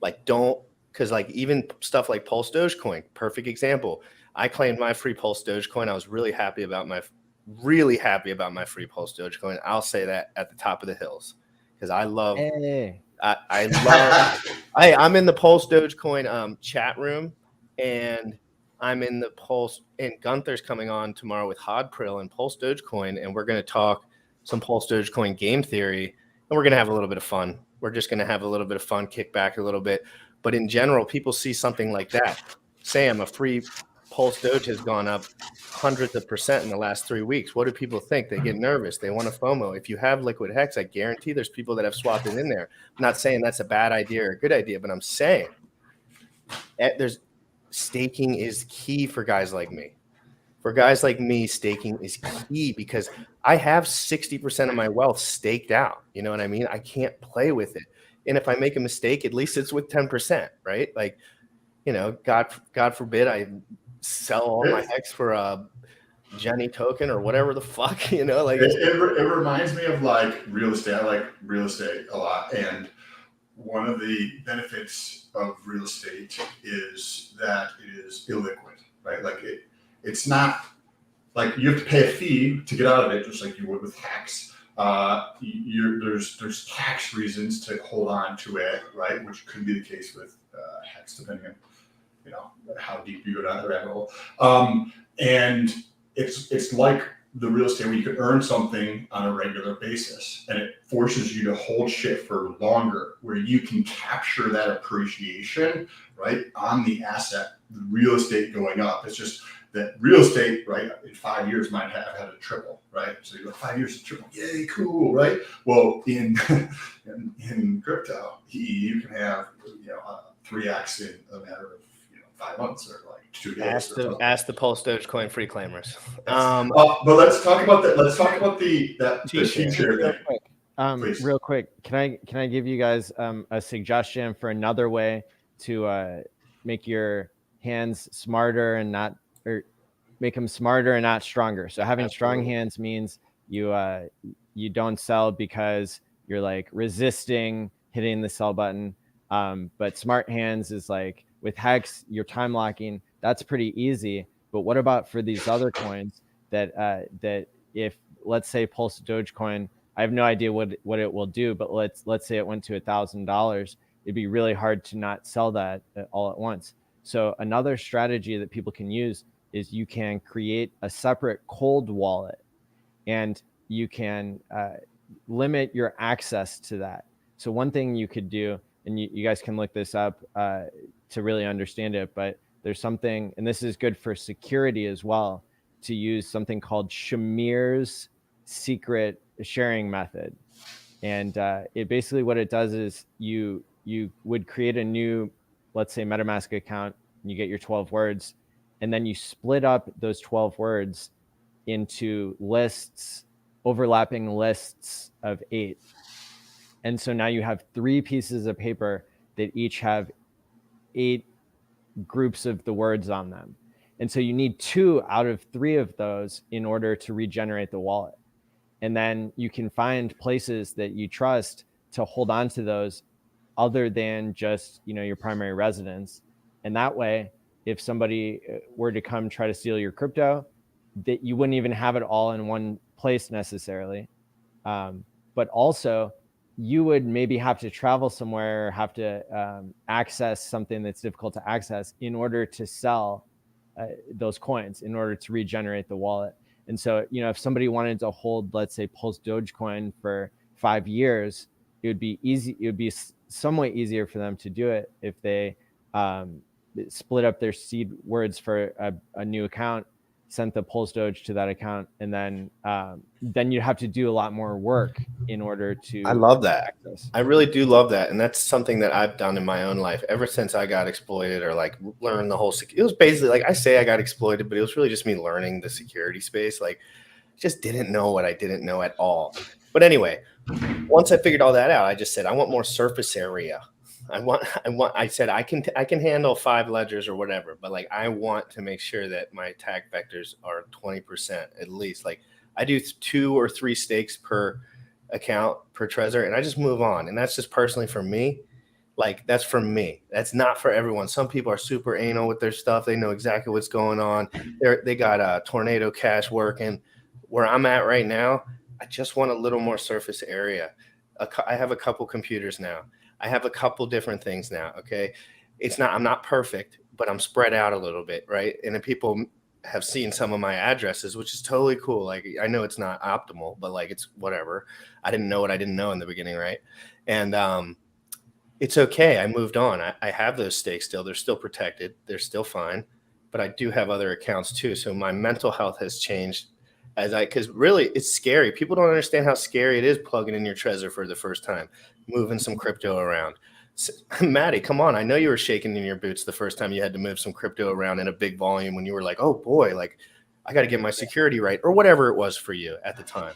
Like because like even stuff like Pulse Dogecoin, perfect example. I claimed my free Pulse Dogecoin. I was really happy about my free Pulse Dogecoin. I'll say that at the top of the hills because I love. Hey. I'm in the Pulse Dogecoin chat room, and I'm in the Pulse. And Gunther's coming on tomorrow with Hodprill and Pulse Dogecoin, and we're going to talk some Pulse Dogecoin game theory, and we're going to have a little bit of fun. We're just going to have a little bit of fun, kick back a little bit. But in general, people see something like that. Sam, a free Pulse Doge has gone up hundreds of % in the last 3 weeks. What do people think? They get nervous. They want a FOMO. If you have liquid hex, I guarantee there's people that have swapped it in there. I'm not saying that's a bad idea or a good idea, but I'm saying staking is key for guys like me. For guys like me, staking is key because I have 60% of my wealth staked out. You know what I mean? I can't play with it. And if I make a mistake, at least it's with 10%, right? Like, God forbid I sell all my hex for a Jenny token or whatever the fuck, like it reminds me of like real estate. I like real estate a lot. And one of the benefits of real estate is that it is illiquid, right? Like it's not like you have to pay a fee to get out of it, just like you would with hex. There's tax reasons to hold on to it, right? Which could be the case with hex, depending on how deep you go down the rabbit hole. And it's like the real estate where you can earn something on a regular basis, and it forces you to hold shit for longer, where you can capture that appreciation, right, on the asset, the real estate going up. It's just that real estate, right, in 5 years might have had a triple, right? So you go 5 years to triple, yay, cool, right? Well, in crypto, you can have 3x in a matter of 5 months or like 2 days. Ask the Pulse Dogecoin free claimers. But let's talk about that. Let's talk about the T-share thing. Real quick, can I give you guys a suggestion for another way to make your hands smarter and not, or make them smarter and not stronger? So having strong hands means you don't sell because you're like resisting hitting the sell button. But smart hands is like with hex, you're time locking. That's pretty easy. But what about for these other coins that if, let's say, Pulse Dogecoin, I have no idea what it will do, but let's say it went to $1,000, it'd be really hard to not sell that all at once. So another strategy that people can use is you can create a separate cold wallet, and you can limit your access to that. So one thing you could do, and you guys can look this up to really understand it, but there's something, and this is good for security as well, to use something called Shamir's secret sharing method. And it basically, what it does is you would create a new, let's say, MetaMask account, and you get your 12 words, and then you split up those 12 words into lists, overlapping lists of 8. And so now you have 3 pieces of paper that each have 8 groups of the words on them. And so you need 2 out of 3 of those in order to regenerate the wallet. And then you can find places that you trust to hold on to those other than just, your primary residence. And that way, if somebody were to come try to steal your crypto, that you wouldn't even have it all in one place necessarily. But also, you would maybe have to travel somewhere, or have to access something that's difficult to access in order to sell those coins, in order to regenerate the wallet. And so, if somebody wanted to hold, let's say, Pulse Dogecoin for 5 years, it would be easy. It would be somewhat easier for them to do it if they split up their seed words for a new account sent the Pulse Doge to that account, and then you have to do a lot more work in order to. I love that. Access. I really do love that, and that's something that I've done in my own life ever since I got exploited, or like learned the whole. It was basically like I say I got exploited, but it was really just me learning the security space. Like, just didn't know what I didn't know at all. But anyway, once I figured all that out, I just said I want more surface area. I said I can handle 5 ledgers or whatever, but like I want to make sure that my attack vectors are 20% at least. Like I do 2 or 3 stakes per account per Trezor, and I just move on. And that's just personally for me. Like that's for me. That's not for everyone. Some people are super anal with their stuff. They know exactly what's going on. They got a Tornado Cash working. Where I'm at right now, I just want a little more surface area. I have a couple computers now. I have a couple different things now. Okay. I'm not perfect, but I'm spread out a little bit. Right. And then people have seen some of my addresses, which is totally cool. Like, I know it's not optimal, but like, it's whatever. I didn't know what I didn't know in the beginning. Right. And, it's okay. I moved on. I have those stakes still. They're still protected. They're still fine, but I do have other accounts too. So my mental health has changed because really it's scary. People don't understand how scary it is plugging in your Trezor for the first time, moving some crypto around. So, Maddie, come on. I know you were shaking in your boots the first time you had to move some crypto around in a big volume when you were like, oh boy, like I got to get my security right, or whatever it was for you at the time.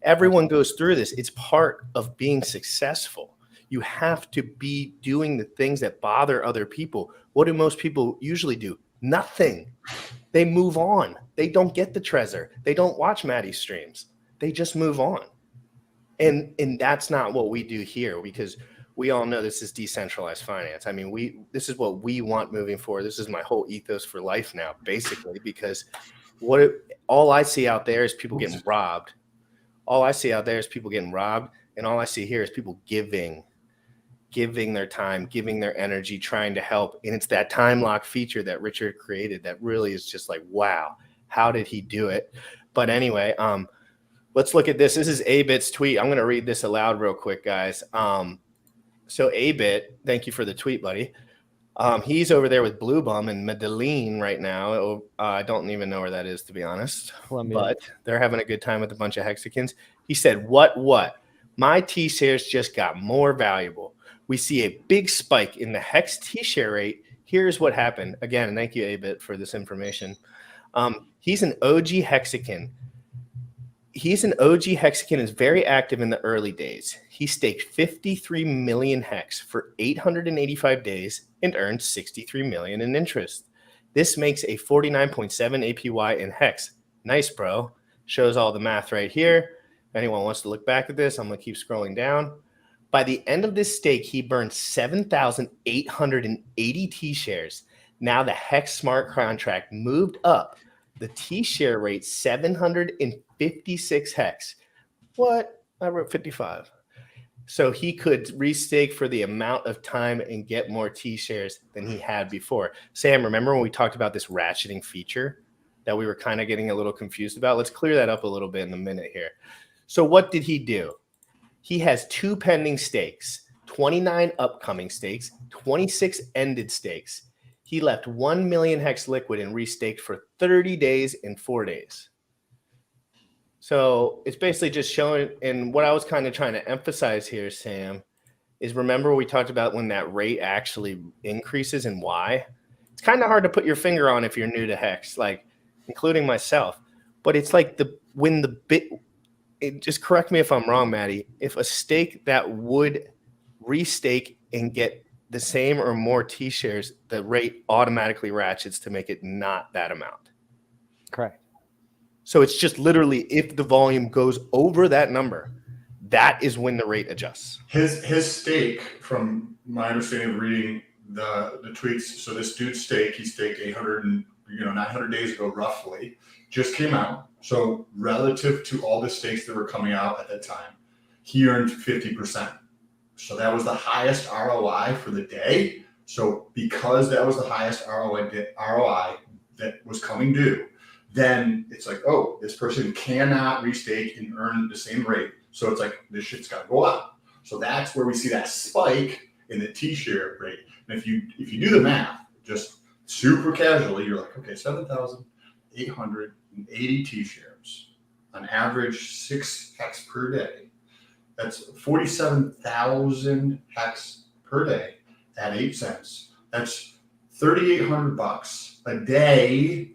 Everyone goes through this. It's part of being successful. You have to be doing the things that bother other people. What do most people usually do? Nothing. They move on. They don't get the Trezor. They don't watch Maddie's streams. They just move on. And that's not what we do here, because we all know this is decentralized finance. I mean, this is what we want moving forward. This is my whole ethos for life now, basically, because all I see out there is people getting robbed. All I see out there is people getting robbed. And all I see here is people giving their time, giving their energy, trying to help. And it's that time lock feature that Richard created that really is just like, wow, how did he do it? But anyway, let's look at this. This is Abit's tweet. I'm going to read this aloud real quick, guys. So Abit, thank you for the tweet, buddy. He's over there with Blue Bum in Medellin right now. I don't even know where that is, to be honest. Colombia. But they're having a good time with a bunch of Hexicans. He said, what? My T-shares just got more valuable. We see a big spike in the Hex T-share rate. Here's what happened. Again, and thank you, Abit, for this information. He's an OG Hexican. He's an OG Hexican, is very active in the early days. He staked 53 million Hex for 885 days and earned 63 million in interest. This makes a 49.7 APY in Hex. Nice, bro. Shows all the math right here. If anyone wants to look back at this, I'm going to keep scrolling down. By the end of this stake, he burned 7,880 T-shares. Now the Hex smart contract moved up the T-share rate 756 Hex. What? I wrote 55. So he could restake for the amount of time and get more T-shares than he had before. Sam, remember when we talked about this ratcheting feature that we were kind of getting a little confused about? Let's clear that up a little bit in a minute here. So what did he do? He has 2 pending stakes, 29 upcoming stakes, 26 ended stakes. He left 1 million Hex liquid and restaked for 30 days and 4 days. So it's basically just showing, and what I was kind of trying to emphasize here, Sam, is remember we talked about when that rate actually increases and why? It's kind of hard to put your finger on if you're new to Hex, like including myself. But it's like just correct me if I'm wrong, Maddie. If a stake that would restake and get the same or more T-shares, the rate automatically ratchets to make it not that amount. Correct. So it's just literally if the volume goes over that number, that is when the rate adjusts. His stake, from my understanding of reading the tweets, so this dude's stake, he staked 900 days ago roughly, just came out. So relative to all the stakes that were coming out at that time, he earned 50%. So that was the highest ROI for the day. So because that was the highest ROI that was coming due, then it's like, oh, this person cannot restake and earn the same rate. So it's like, this shit's got to go up. So that's where we see that spike in the T-share rate. And if you do the math, just super casually, you're like, okay, 7,000, 3,880 T-shares, on average 6 hex per day. That's 47,000 hex per day at 8 cents. That's $3,800 a day,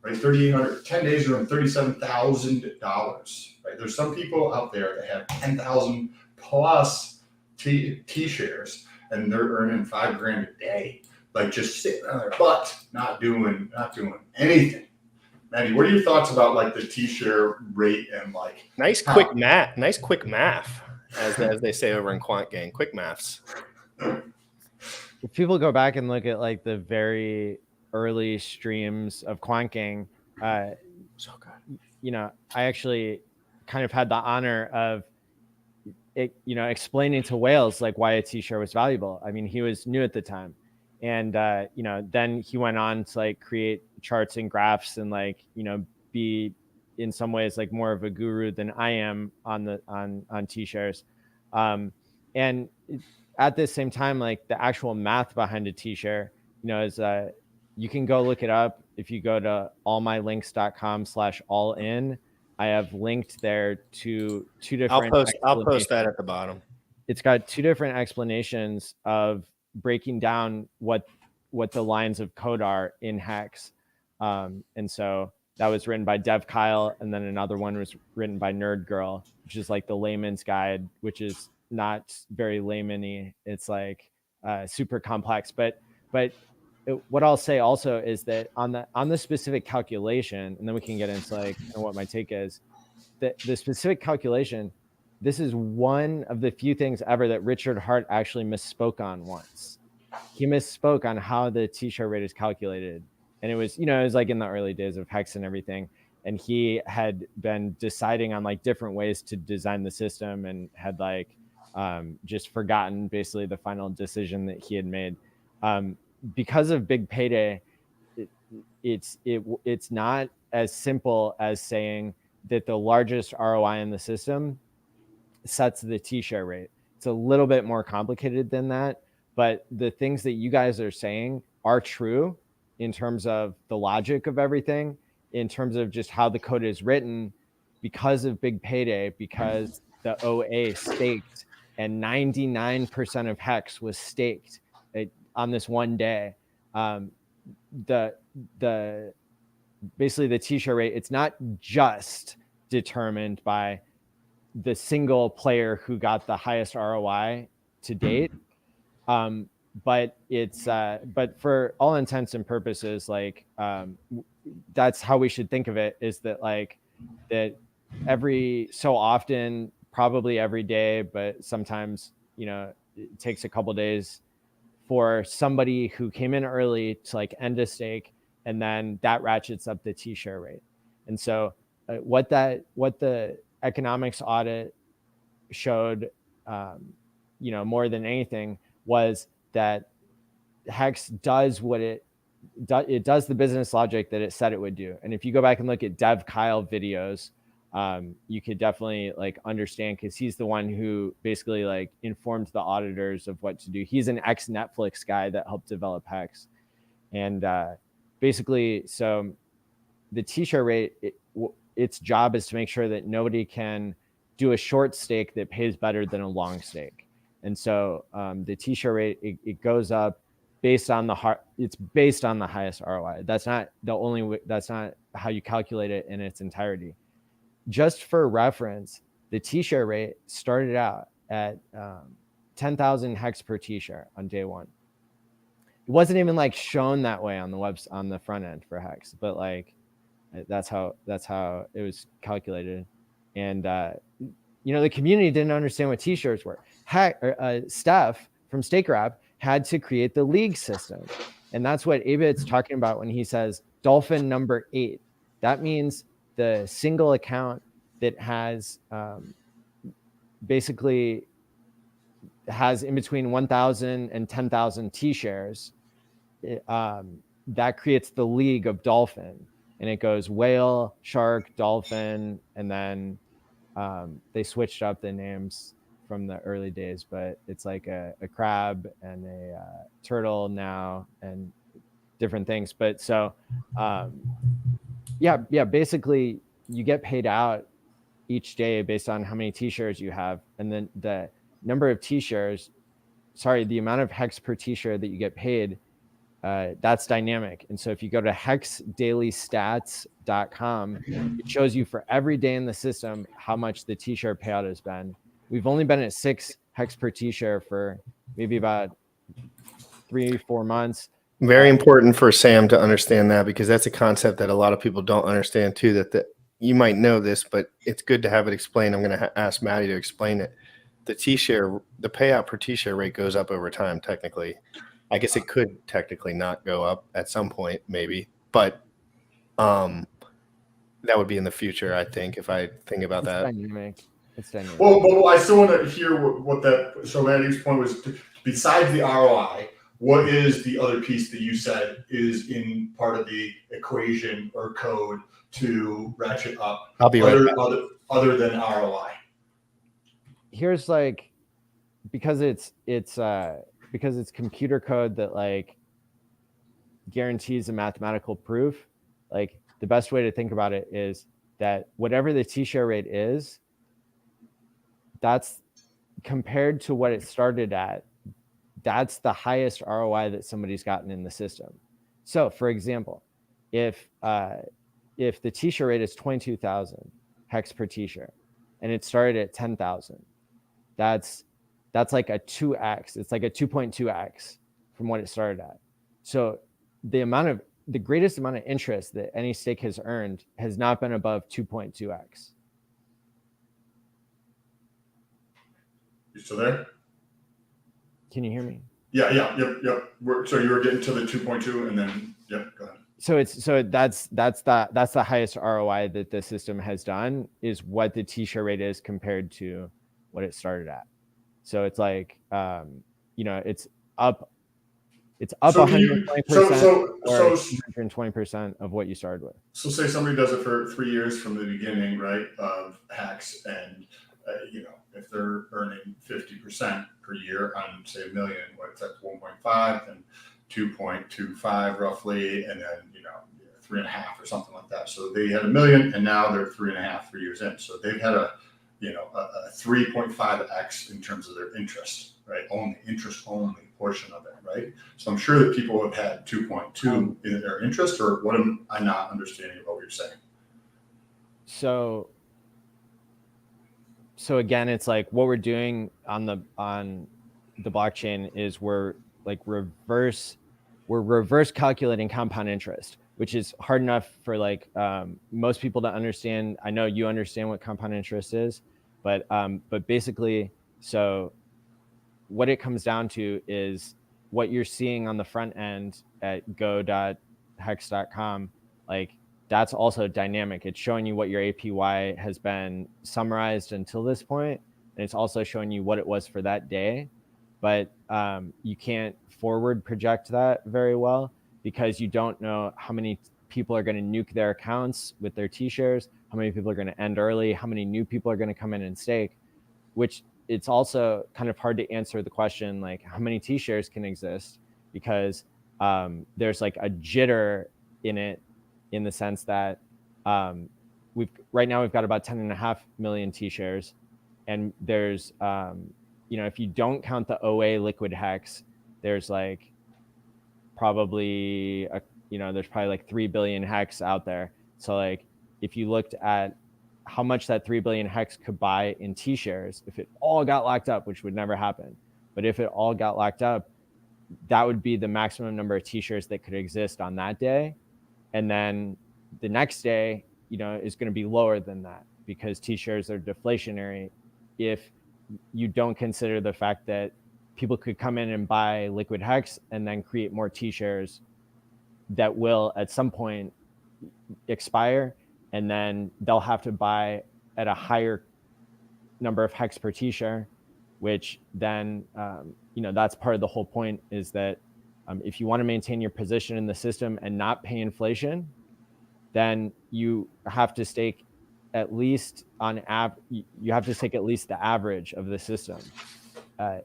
right? 3,800, 10 days around $37,000, right? There's some people out there that have 10,000 plus T-shares, and they're earning $5,000 a day, like just sitting on their butt, not doing anything. Maddie, what are your thoughts about like the T-share rate and like nice quick math, as they say over in Quant Gang, quick maths. If people go back and look at like the very early streams of Quant Gang, so good. You know, I actually kind of had the honor of it, you know, explaining to Wales like why a T-share was valuable. I mean, he was new at the time, and you know, then he went on to like create charts and graphs and like, you know, be in some ways like more of a guru than I am on T-shares. And at the same time, like the actual math behind a T-share, you know, is you can go look it up. If you go to allmylinks.com/allin, I have linked there to two different. I'll post that at the bottom. It's got two different explanations of breaking down what the lines of code are in Hex. And so that was written by Dev Kyle, and then another one was written by Nerd Girl, which is like the layman's guide, which is not very layman-y. It's like super complex. But what I'll say also is that on the specific calculation, and then we can get into like what my take is, that the specific calculation, this is one of the few things ever that Richard Hart actually misspoke on once. He misspoke on how the T-share rate is calculated. And it was, you know, it was like in the early days of Hex and everything. And he had been deciding on like different ways to design the system and had like just forgotten basically the final decision that he had made. Because of Big Payday, it's not as simple as saying that the largest ROI in the system sets the T-share rate. It's a little bit more complicated than that, but the things that you guys are saying are true in terms of the logic of everything, in terms of just how the code is written, because of Big Payday, because the OA staked and 99% of Hex was staked on this one day. Basically the T-share rate, it's not just determined by the single player who got the highest ROI to date. But it's but for all intents and purposes, like that's how we should think of it, is that like that every so often, probably every day, but sometimes, you know, it takes a couple days for somebody who came in early to like end a stake, and then that ratchets up the T-share rate. And so what the economics audit showed, you know, more than anything, was that Hex does what it does the business logic that it said it would do. And if you go back and look at Dev Kyle videos, you could definitely like understand, because he's the one who basically like informed the auditors of what to do. He's an ex-Netflix guy that helped develop Hex. And basically, so the T-share rate, its job is to make sure that nobody can do a short stake that pays better than a long stake. And so the T-share rate, it goes up based on it's based on the highest ROI. That's not the only way, that's not how you calculate it in its entirety. Just for reference, the T-share rate started out at 10,000 Hex per T-share on day one. It wasn't even like shown that way on the front end for Hex, but like that's how it was calculated. And you know, the community didn't understand what T-shares were. Steph from StakeRap had to create the league system, and that's what Abit's talking about when he says Dolphin number 8. That means the single account that has basically has in between 1,000 and 10,000 T-shares. That creates the league of Dolphin, and it goes whale, shark, dolphin, and then they switched up the names from the early days, but it's like a crab and a turtle now and different things. But so Yeah. Basically, you get paid out each day based on how many t-shirts you have, and then the number of t-shirts. Sorry, the amount of hex per t-shirt that you get paid. That's dynamic. And so if you go to hexdailystats.com, it shows you for every day in the system how much the t-shirt payout has been. We've only been at 6 hex per t-shirt for maybe about 3-4 months. Very important for Sam to understand that, because that's a concept that a lot of people don't understand too, that you might know this, but it's good to have it explained. I'm going to ask Maddie to explain it. The payout per t-shirt rate goes up over time. Technically, I guess it could technically not go up at some point, maybe, but that would be in the future, I think, if I think about that. Dynamic. It's dynamic. Well, I still want to hear what that. So Maddie's point was, besides the ROI, what is the other piece that you said is in part of the equation or code to ratchet up? I'll be right back. Other than ROI. Here's like, because it's computer code that like guarantees a mathematical proof. Like, the best way to think about it is that whatever the t-share rate is, that's compared to what it started at, that's the highest ROI that somebody's gotten in the system. So for example, if the t-shirt rate is 22,000 hex per t-shirt and it started at 10,000, that's like a 2x. It's like a 2.2x from what it started at. So the greatest amount of interest that any stake has earned has not been above 2.2x. You still there? Can you hear me? Yeah. Yep. So you were getting to the 2.2, and then yep. Go ahead. So that's the highest ROI that the system has done, is what the t-shirt rate is compared to what it started at. So it's like it's up 120% or 120% of what you started with. So say somebody does it for 3 years from the beginning, right, of Hex, and if they're earning 50% per year on say $1 million, what's that, 1.5 and 2.25 roughly, and then 3.5 or something like that. So they had $1 million, and now they're 3.5, 3 years in. So they've had a 3.5x in terms of their interest, right? Interest only portion of it, right? So I'm sure that people have had 2.2 in their interest, or what am I not understanding about what you're saying? So again, it's like what we're doing on the blockchain is we're reverse calculating compound interest, which is hard enough for like most people to understand. I know you understand what compound interest is, but basically, so what it comes down to is what you're seeing on the front end at go.hex.com. Like, that's also dynamic. It's showing you what your APY has been summarized until this point, and it's also showing you what it was for that day. But you can't forward project that very well, because you don't know how many people are going to nuke their accounts with their t-shares, how many people are going to end early, how many new people are going to come in and stake, which it's also kind of hard to answer the question, like, how many t-shares can exist, because there's like a jitter in it, in the sense that right now we've got about 10.5 million t-shares, and there's if you don't count the OA liquid hex, there's like probably like 3 billion hex out there. So like, if you looked at how much that 3 billion hex could buy in t-shares, if it all got locked up, which would never happen, but if it all got locked up, that would be the maximum number of t-shares that could exist on that day. And then the next day, is going to be lower than that, because t-shares are deflationary if you don't consider the fact that people could come in and buy liquid hex and then create more t-shares that will at some point expire, and then they'll have to buy at a higher number of hex per t-share, which then that's part of the whole point, is that if you want to maintain your position in the system and not pay inflation, then you have to stake at least you have to stake at least the average of the system,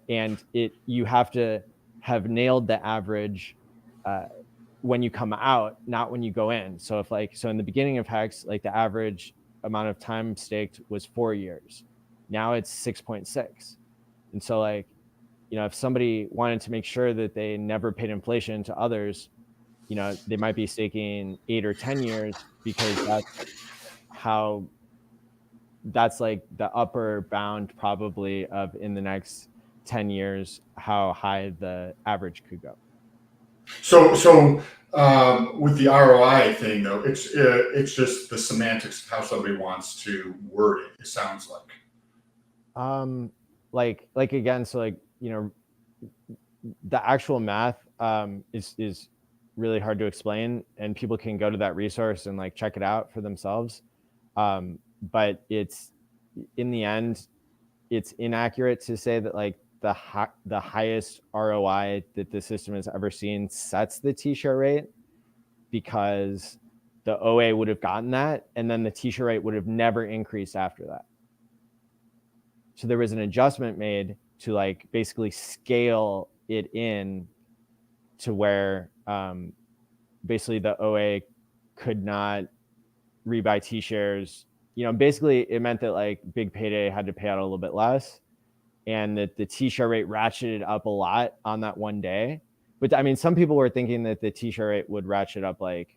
and you have to have nailed the average when you come out, not when you go in. So if like, so in the beginning of Hex, like the average amount of time staked was 4 years. Now it's 6.6. And so like, you know, if somebody wanted to make sure that they never paid inflation to others, you know, they might be staking 8 or 10 years because that's like the upper bound probably of in the next 10 years, how high the average could go. So with the ROI thing though, it's just the semantics of how somebody wants to word it. It sounds like. Like again, so like, you know, the actual math is really hard to explain, and people can go to that resource and like check it out for themselves. But it's, in the end, it's inaccurate to say that like the highest ROI that the system has ever seen sets the t-shirt rate, because the OA would have gotten that, and then the t-shirt rate would have never increased after that. So there was an adjustment made to like basically scale it in to where basically the OA could not rebuy T-shares. You know, basically it meant that like Big Payday had to pay out a little bit less, and that the T-share rate ratcheted up a lot on that one day. But I mean, some people were thinking that the T-share rate would ratchet up like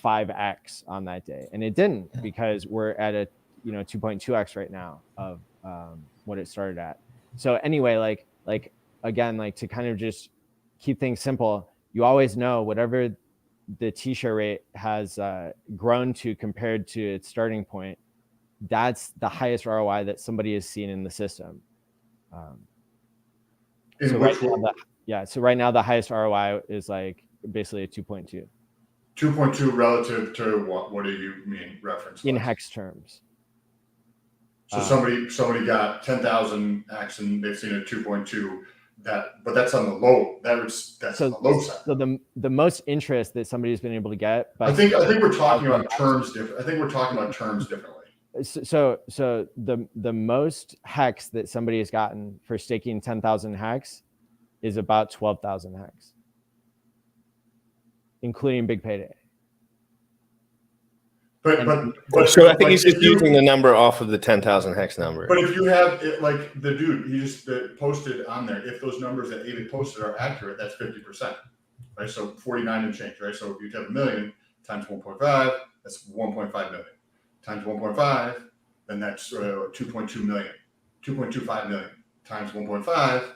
5x on that day, and it didn't, because we're at a 2.2x right now of what it started at. So anyway, like again, like to kind of just keep things simple, you always know whatever the T-share rate has grown to compared to its starting point, that's the highest ROI that somebody has seen in the system. So right now the highest ROI is like basically a 2.2. 2.2 relative to what? What do you mean reference? In Hex terms. So somebody got 10,000 X and they've seen a 2.2. But that's on the low. That's on the low side. So the most interest that somebody's been able to get. I think we're talking about terms different. I think we're talking about terms differently. So the most Hex that somebody has gotten for staking 10,000 Hex is about 12,000 Hex, including Big Payday. But so I think he's just using the number off of the 10,000 Hex number. But if you have it, like the dude, he just posted on there, if those numbers that David posted are accurate, that's 50%, right? So 49 and change, right? So if you have 1 million times 1.5, that's 1.5 million times 1.5, then that's 2.2 million, 2.25 million times 1.5,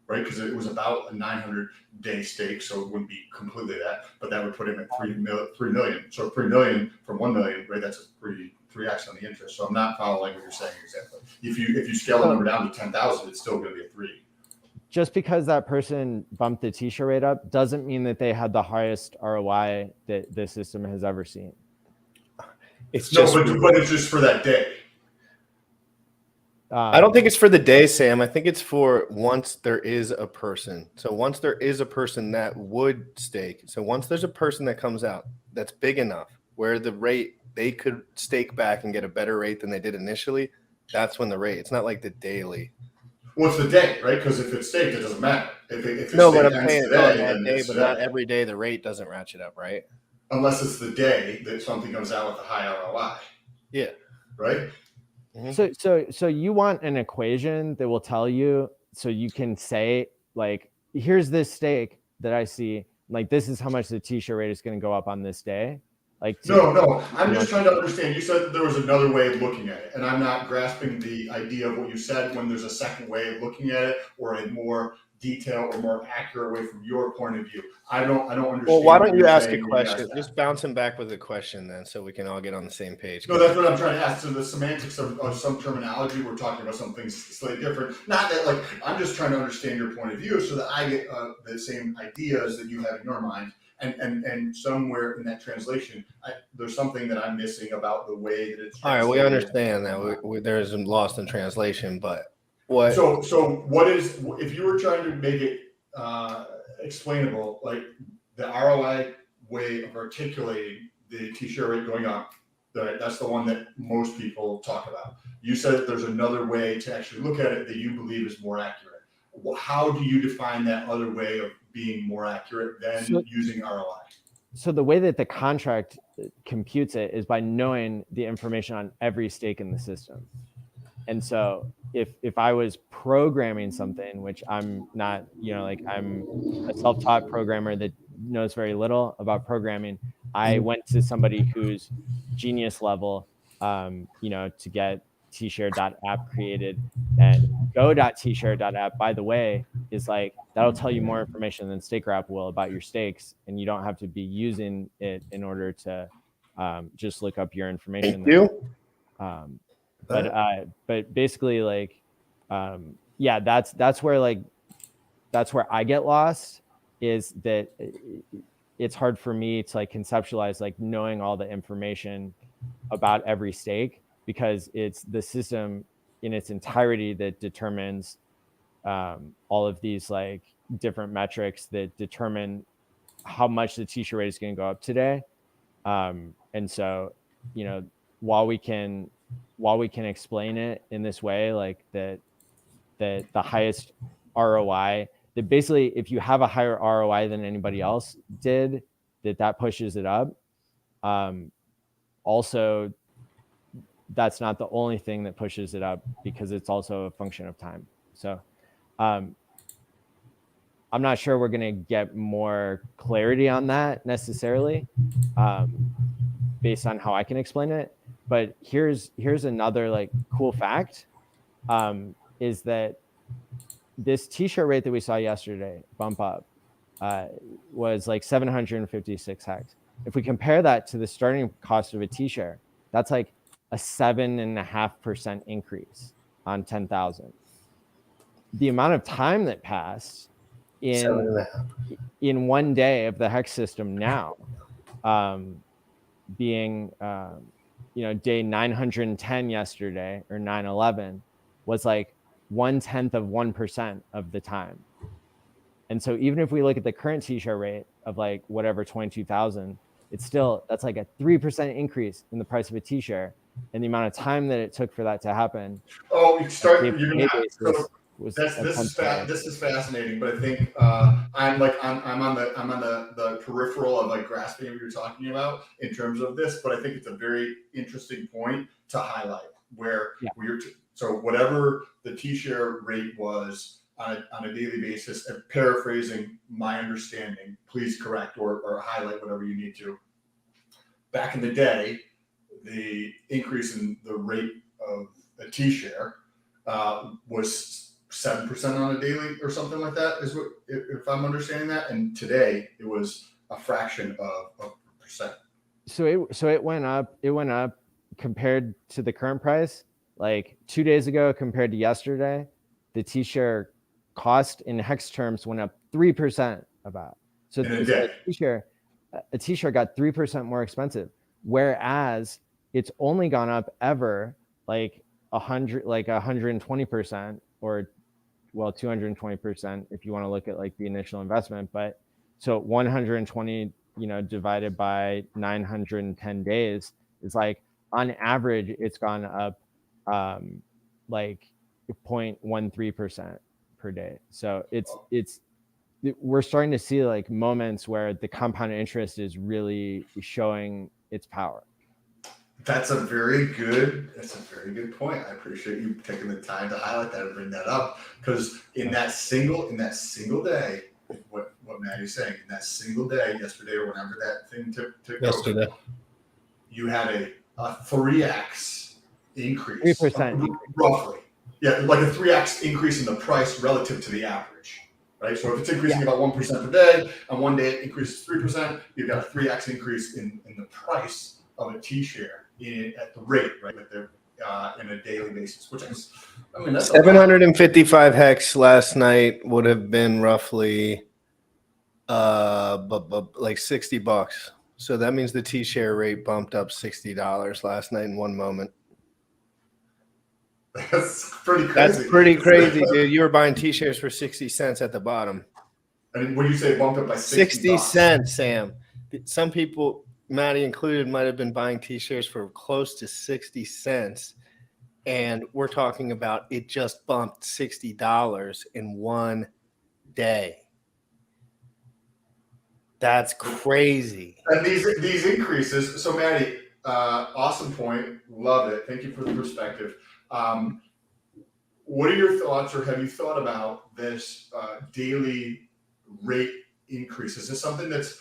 right? Because it was about a 900-day stake, so it wouldn't be completely that, but that would put him at 3 million. So 3 million from 1 million, right? That's a 3x on the interest. So I'm not following what you're saying exactly. If you scale the number down to 10,000, it's still going to be a 3. Just because that person bumped the T-share rate up doesn't mean that they had the highest ROI that the system has ever seen. It's just but it's just for that day. I don't think it's for the day, Sam. I think it's for once there is a person. So once there is a person that would stake. So once there's a person that comes out that's big enough where the rate, they could stake back and get a better rate than they did initially, that's when the rate. It's not like the daily. Well, it's the day, right? Because if it's staked, it doesn't matter. If it's no, but I'm saying it's on that day, but not every day the rate doesn't ratchet up, right? Unless it's the day that something comes out with a high ROI. Yeah. Right? Mm-hmm. So you want an equation that will tell you, so you can say like, here's this stake that I see, like this is how much the T-share rate is going to go up on this day. Like no, I'm just trying to understand. You said there was another way of looking at it, and I'm not grasping the idea of what you said when there's a second way of looking at it, or a more detailed or more accurate way from your point of view. I don't understand. Well, why don't you ask a question? Just bounce him back with a question then, so we can all get on the same page. No, that's what I'm trying to ask. So the semantics of some terminology, we're talking about some things slightly different. Not that like, I'm just trying to understand your point of view so that I get the same ideas that you have in your mind. And somewhere in that translation, there's something that I'm missing about the way that it's translated. All right, we understand that there's some lost in translation, but what? So what is, if you were trying to make it explainable, like the ROI way of articulating the T-share rate going up, that's the one that most people talk about. You said that there's another way to actually look at it that you believe is more accurate. How do you define that other way of being more accurate than using ROI? So the way that the contract computes it is by knowing the information on every stake in the system. And so if I was programming something, which I'm not, like I'm a self-taught programmer that knows very little about programming, I went to somebody who's genius level, to get tshare.app created. And go.tshare.app, by the way, is like, that'll tell you more information than StakerApp will about your stakes. And you don't have to be using it in order to just look up your information. Thank you. But basically, like, that's where I get lost, is that it's hard for me to like conceptualize like knowing all the information about every stake, because it's the system in its entirety that determines all of these like different metrics that determine how much the t-shirt rate is going to go up today. And so, while we can explain it in this way, like that the highest ROI, that basically if you have a higher ROI than anybody else did, that pushes it up. Also, that's not the only thing that pushes it up, because it's also a function of time. So I'm not sure we're going to get more clarity on that necessarily, based on how I can explain it. But here's another like cool fact, is that this t-shirt rate that we saw yesterday bump up was like 756 hex. If we compare that to the starting cost of a t-shirt, that's like a 7.5% increase on 10,000. The amount of time that passed in one day of the hex system now, being day 910 yesterday, or 911, was like 0.1% of the time. And so even if we look at the current t-shirt rate of like whatever 22,000, that's like a 3% increase in the price of a t-shirt, and the amount of time that it took for that to happen. Oh, this is fascinating, but I think I'm on the peripheral of like grasping what you're talking about in terms of this, but I think it's a very interesting point to highlight where so whatever the t-share rate was on a daily basis, and paraphrasing my understanding, please correct or highlight whatever you need to. Back in the day, the increase in the rate of a t-share was 7% on a daily or something like that, is what, if I'm understanding that. And today it was a fraction of a percent. So it went up. It went up compared to the current price. Like 2 days ago compared to yesterday, the t-share cost in hex terms went up 3% about. So a t-shirt got 3% more expensive, whereas it's only gone up ever like 120%, or 220% if you want to look at like the initial investment. But so 120 divided by 910 days is like, on average it's gone up like 0.13% per day. So we're starting to see like moments where the compounded interest is really showing its power. That's a very good point. I appreciate you taking the time to highlight that and bring that up, because in that single day, what Maddie's saying, in that single day, yesterday or whenever that thing took over, you had a 3x increase, 3% roughly. Yeah, like a 3x increase in the price relative to the average, right? So if it's increasing about 1% per day, and one day it increases 3%, you've got a 3x increase in the price of a t-share at the rate, right, with the in a daily basis, which is, that's 755 hex last night would have been roughly like $60. So that means the t-share rate bumped up $60 last night in one moment. That's pretty crazy. That's pretty crazy, dude. You were buying t-shirts for 60 cents at the bottom. I mean, when you say bumped up by 60 cents, Sam. Some people, Maddie included, might have been buying t-shirts for close to 60 cents. And we're talking about it just bumped $60 in one day. That's crazy. And these increases. So Maddie, awesome point. Love it. Thank you for the perspective. What are your thoughts, or have you thought about this daily rate increase? Is this something that's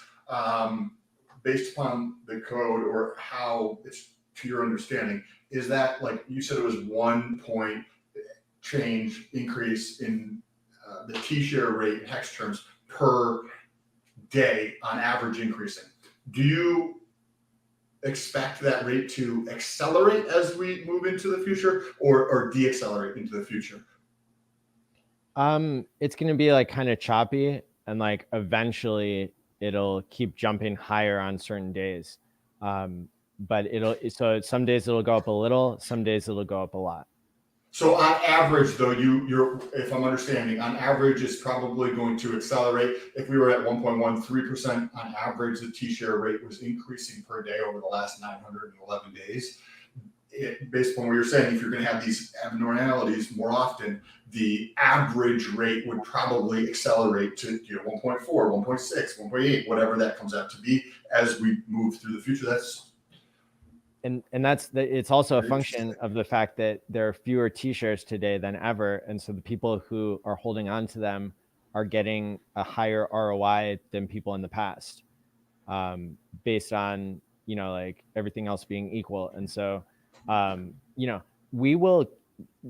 based upon the code, or how it's to your understanding? Is that, like you said, it was 1 point change increase in the T-share rate in hex terms per day on average increasing? Do you expect that rate to accelerate as we move into the future, or deaccelerate into the future? It's going to be like kind of choppy, and like eventually it'll keep jumping higher on certain days. But so some days it'll go up a little, some days it'll go up a lot. So on average, though, you're, if I'm understanding, on average it's probably going to accelerate. If we were at 1.13% on average, the T-share rate was increasing per day over the last 911 days. Based on what you're saying, if you're going to have these abnormalities more often, the average rate would probably accelerate to 1.4, 1.6, 1.8, whatever that comes out to be as we move through the future. That's it's also a function of the fact that there are fewer T-shares today than ever, and so the people who are holding on to them are getting a higher ROI than people in the past, based on like everything else being equal. And so we will.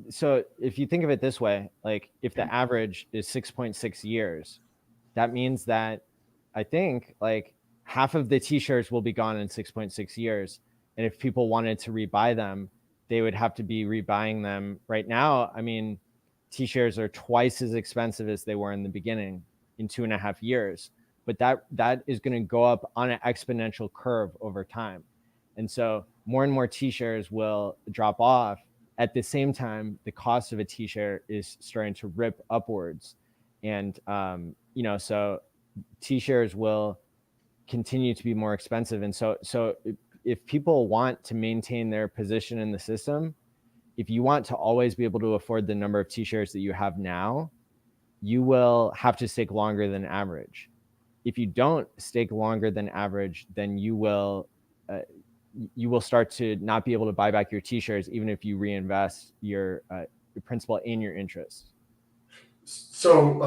So if you think of it this way, like if the average is 6.6 years, that means that I think like half of the T-shares will be gone in 6.6 years. And if people wanted to rebuy them, they would have to be rebuying them right now. I mean, T-shares are twice as expensive as they were in the beginning in 2.5 years, but that is going to go up on an exponential curve over time. And so more and more T-shares will drop off. At the same time, the cost of a T-share is starting to rip upwards. And, so T-shares will continue to be more expensive. And so if people want to maintain their position in the system, if you want to always be able to afford the number of T-shares that you have now, you will have to stake longer than average. If you don't stake longer than average, then you will start to not be able to buy back your T-shares, even if you reinvest your principal and your interest. So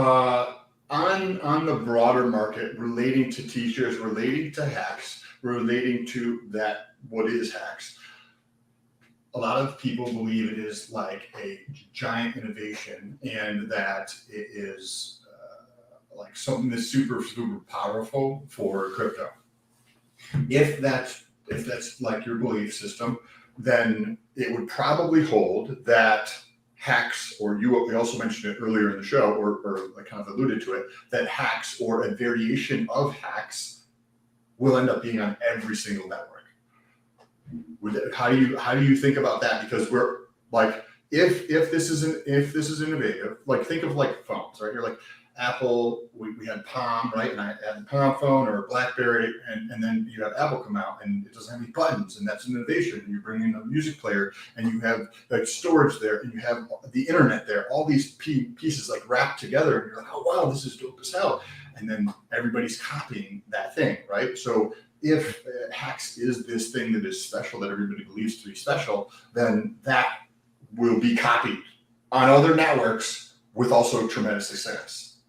on the broader market, relating to T-shares, relating to hacks, relating to that, what is hacks? A lot of people believe it is like a giant innovation, and that it is like something that's super, super powerful for crypto. If that's like your belief system, then it would probably hold that hacks, or you also mentioned it earlier in the show, or like kind of alluded to it, that hacks or a variation of hacks will end up being on every single network. How do you think about that? Because we're like, if this is innovative, like think of like phones, right? You're like Apple, we had Palm, right? And I had a Palm phone or a BlackBerry, and then you have Apple come out and it doesn't have any buttons, and that's an innovation. And you bring in a music player, and you have like storage there, and you have the internet there, all these pieces like wrapped together, and you're like, oh wow, this is dope as hell. And then everybody's copying that thing, right? So if hacks is this thing that is special, that everybody believes to be special, then that will be copied on other networks with also tremendous success.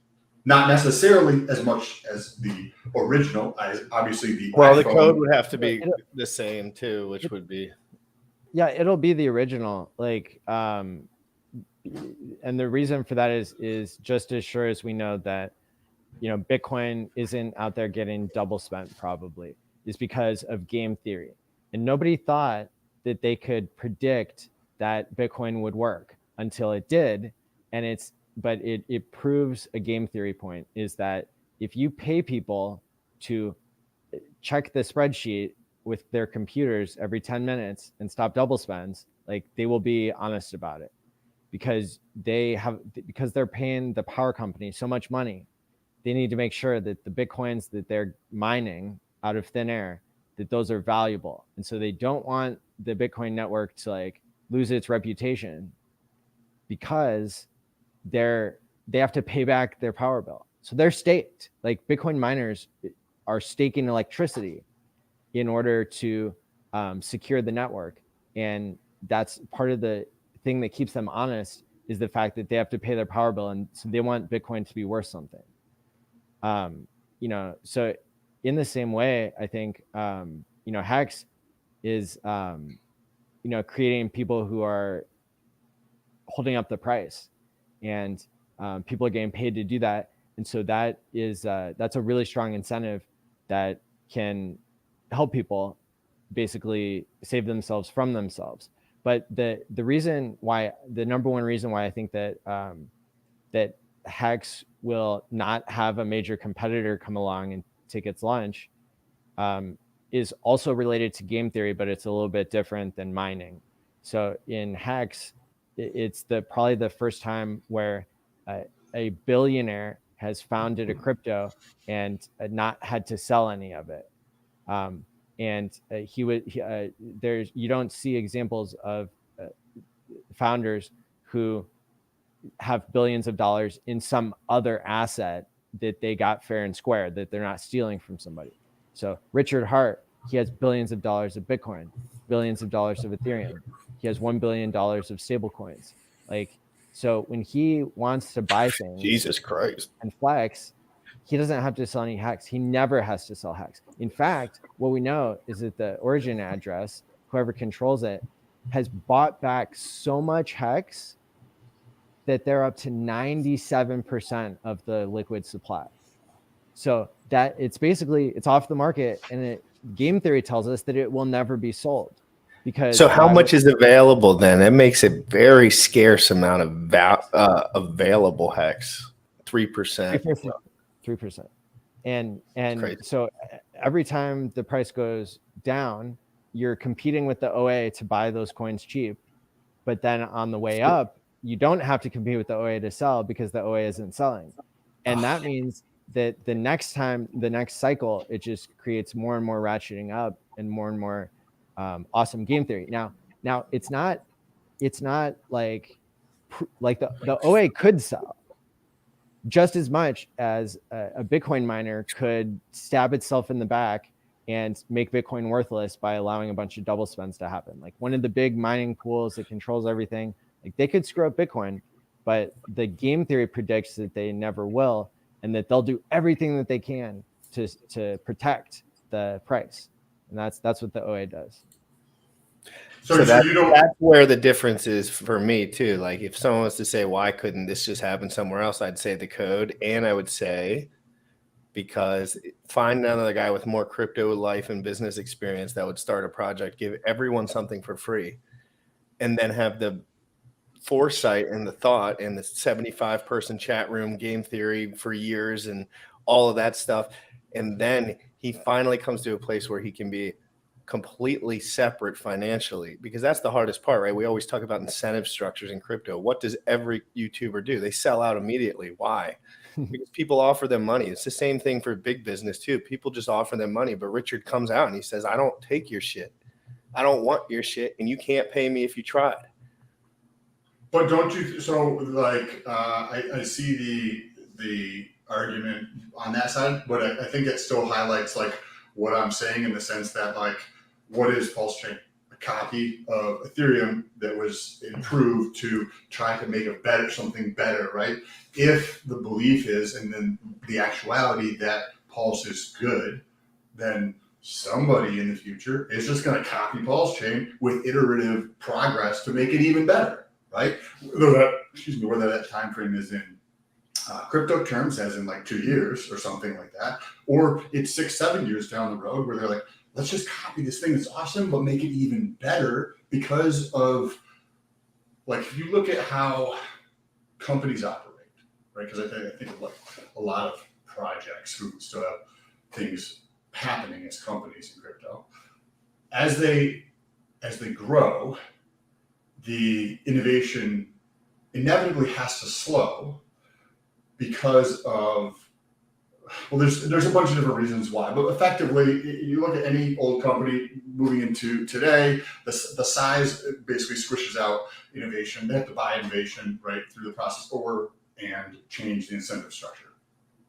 Not necessarily as much as the original, as obviously the Well, iPhone. the code would have to be the same too, which would be, yeah, it'll be the original. Like, and the reason for that is just as sure as we know that Bitcoin isn't out there getting double spent, probably, is because of game theory. And nobody thought that they could predict that Bitcoin would work until it did. And it proves a game theory point, is that if you pay people to check the spreadsheet with their computers every 10 minutes and stop double spends, like they will be honest about it, because they're paying the power company so much money. They need to make sure that the Bitcoins that they're mining out of thin air, that those are valuable. And so they don't want the Bitcoin network to like lose its reputation, because they have to pay back their power bill. So they're staked. Like Bitcoin miners are staking electricity in order to secure the network. And that's part of the thing that keeps them honest, is the fact that they have to pay their power bill, and so they want Bitcoin to be worth something. So in the same way, I think Hex is creating people who are holding up the price, and people are getting paid to do that. And so that is that's a really strong incentive that can help people basically save themselves from themselves. But the number one reason why I think that that Hex will not have a major competitor come along and take its lunch is also related to game theory, but it's a little bit different than mining. So in Hex, it's probably the first time where a billionaire has founded a crypto and not had to sell any of it. You don't see examples of founders who have billions of dollars in some other asset that they got fair and square, that they're not stealing from somebody. So Richard Hart, he has billions of dollars of Bitcoin, billions of dollars of Ethereum. He has $1 billion of stable coins. So when he wants to buy things, Jesus Christ, and flex, he doesn't have to sell any Hex. He never has to sell Hex. In fact, what we know is that the origin address, whoever controls it, has bought back so much Hex that they're up to 97% of the liquid supply. So that it's off the market, and game theory tells us that it will never be sold. Because so how much is available then? That makes a very scarce amount of available Hex. 3%. 3%. And so every time the price goes down, you're competing with the OA to buy those coins cheap. But then on the way up, you don't have to compete with the OA to sell, because the OA isn't selling. And that means that the next cycle, it just creates more and more ratcheting up and more awesome game theory. Now it's not like the OA could sell just as much as a Bitcoin miner could stab itself in the back and make Bitcoin worthless by allowing a bunch of double spends to happen. Like one of the big mining pools that controls everything, like they could screw up Bitcoin, but the game theory predicts that they never will, and that they'll do everything that they can to protect the price. And that's what the OA does. So that's where the difference is for me too. Like if someone was to say, why couldn't this just happen somewhere else? I'd say the code. And I would say, because find another guy with more crypto life and business experience that would start a project, give everyone something for free, and then have the foresight and the thought and the 75-person chat room game theory for years and all of that stuff. And then he finally comes to a place where he can be completely separate financially, because that's the hardest part, right? We always talk about incentive structures in crypto. What does every YouTuber do? They sell out immediately. Why? Because people offer them money. It's the same thing for big business too. People just offer them money, but Richard comes out and he says, I don't take your shit. I don't want your shit, and you can't pay me if you tried. But don't you? So like, I see the argument on that side, but I think it still highlights like what I'm saying, in the sense that like, what is Pulse Chain? A copy of Ethereum that was improved to try to make something better, right? If the belief is, and then the actuality, that Pulse is good, then somebody in the future is just going to copy Pulse Chain with iterative progress to make it even better, right? Whether that time frame is in crypto terms, as in like 2 years or something like that, or it's 6-7 years down the road where they're like, let's just copy this thing that's awesome, but make it even better because of, like, if you look at how companies operate, right? Because I think like a lot of projects who still have things happening as companies in crypto, as they grow, the innovation inevitably has to slow because of, well, there's a bunch of different reasons why, but effectively, you look at any old company moving into today, the size basically squishes out innovation. They have to buy innovation right through the process and change the incentive structure.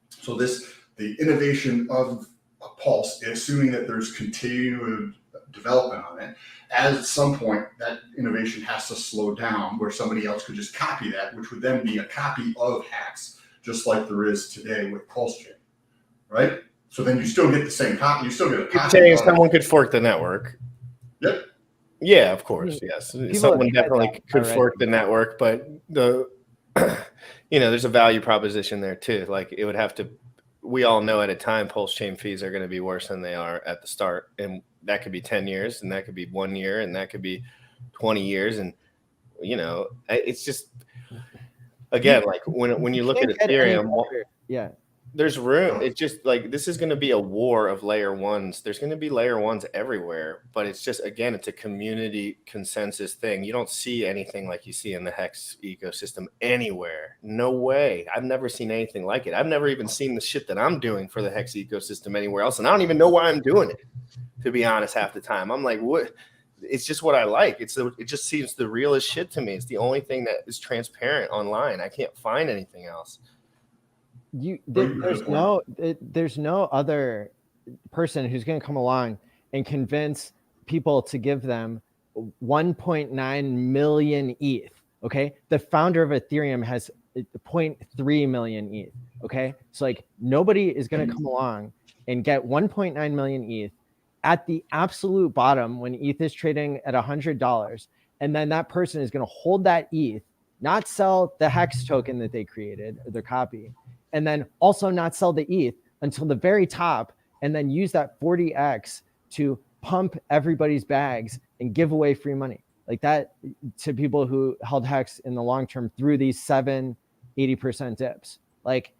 So the innovation of a Pulse, assuming that there's continued development on it, at some point that innovation has to slow down where somebody else could just copy that, which would then be a copy of Hex, just like there is today with Pulse Chain, right? So then you still get the same copy. You still get a You're copy. saying someone could fork the network. Yep. Yeah, of course. Yes, someone definitely could fork the network, but the there's a value proposition there too. Like it would have to. We all know at a time, Pulse Chain fees are going to be worse than they are at the start, and that could be 10 years, and that could be 1 year, and that could be 20 years, and it's just again like when you look at Ethereum, there's room. It's just like this is going to be a war of layer ones. There's going to be layer ones everywhere, but it's just again, it's a community consensus thing. You don't see anything like you see in the Hex ecosystem anywhere. No way. I've never seen anything like it. I've never even seen the shit that I'm doing for the Hex ecosystem anywhere else, and I don't even know why I'm doing it. To be honest, half the time I'm like, what? It's just what I like. It just seems the realest shit to me. It's the only thing that is transparent online. I can't find anything else. There's no other person who's going to come along and convince people to give them 1.9 million ETH. Okay, the founder of Ethereum has 0.3 million ETH. Okay, so like nobody is going to come along and get 1.9 million ETH at the absolute bottom when ETH is trading at $100, and then that person is going to hold that ETH, not sell the Hex token that they created, or their copy, and then also not sell the ETH until the very top, and then use that 40x to pump everybody's bags and give away free money like that to people who held Hex in the long term through these 80% dips. Like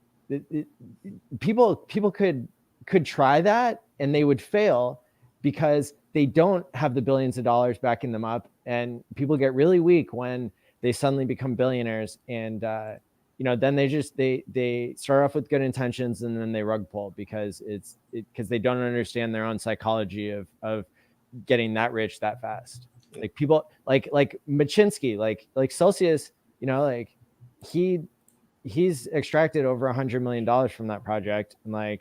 people could try that and they would fail because they don't have the billions of dollars backing them up, and people get really weak when they suddenly become billionaires, and then they start off with good intentions and then they rug pull because they don't understand their own psychology of getting that rich that fast. Like people like Machinsky, like Celsius, he's extracted over $100 million from that project, and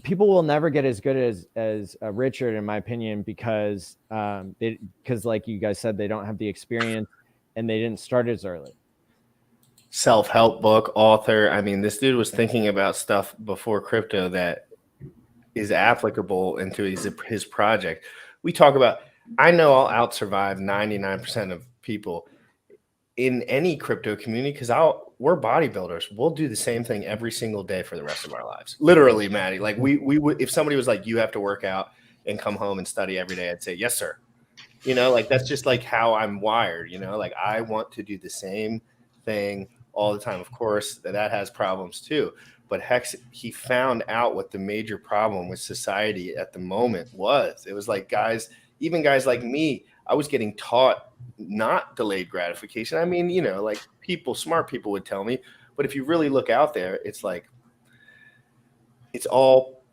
people will never get as good as Richard, in my opinion, because like you guys said, they don't have the experience and they didn't start as early. Self-help book, author. I mean, this dude was thinking about stuff before crypto that is applicable into his project. We talk about, I know I'll out-survive 99% of people in any crypto community because we're bodybuilders. We'll do the same thing every single day for the rest of our lives. Literally, Maddie. Like we would, if somebody was like, you have to work out and come home and study every day, I'd say, yes, sir. Like that's just like how I'm wired, like I want to do the same thing all the time. Of course, that has problems too. But Hex, he found out what the major problem with society at the moment was. It was like even guys like me, I was getting taught not delayed gratification. I mean, like smart people would tell me, but if you really look out there, it's like, it's all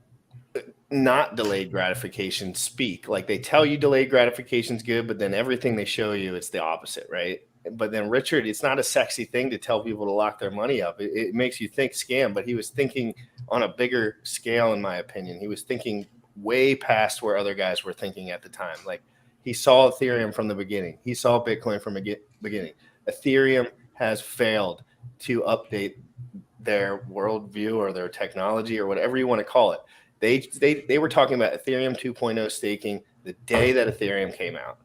not delayed gratification speak. Like they tell you delayed gratification is good, but then everything they show you, it's the opposite, right? But then Richard, it's not a sexy thing to tell people to lock their money up. It makes you think scam, but he was thinking on a bigger scale, in my opinion. He was thinking way past where other guys were thinking at the time. Like he saw Ethereum from the beginning. He saw Bitcoin from the beginning. Ethereum has failed to update their worldview or their technology or whatever you want to call it. They were talking about Ethereum 2.0 staking the day that Ethereum came out.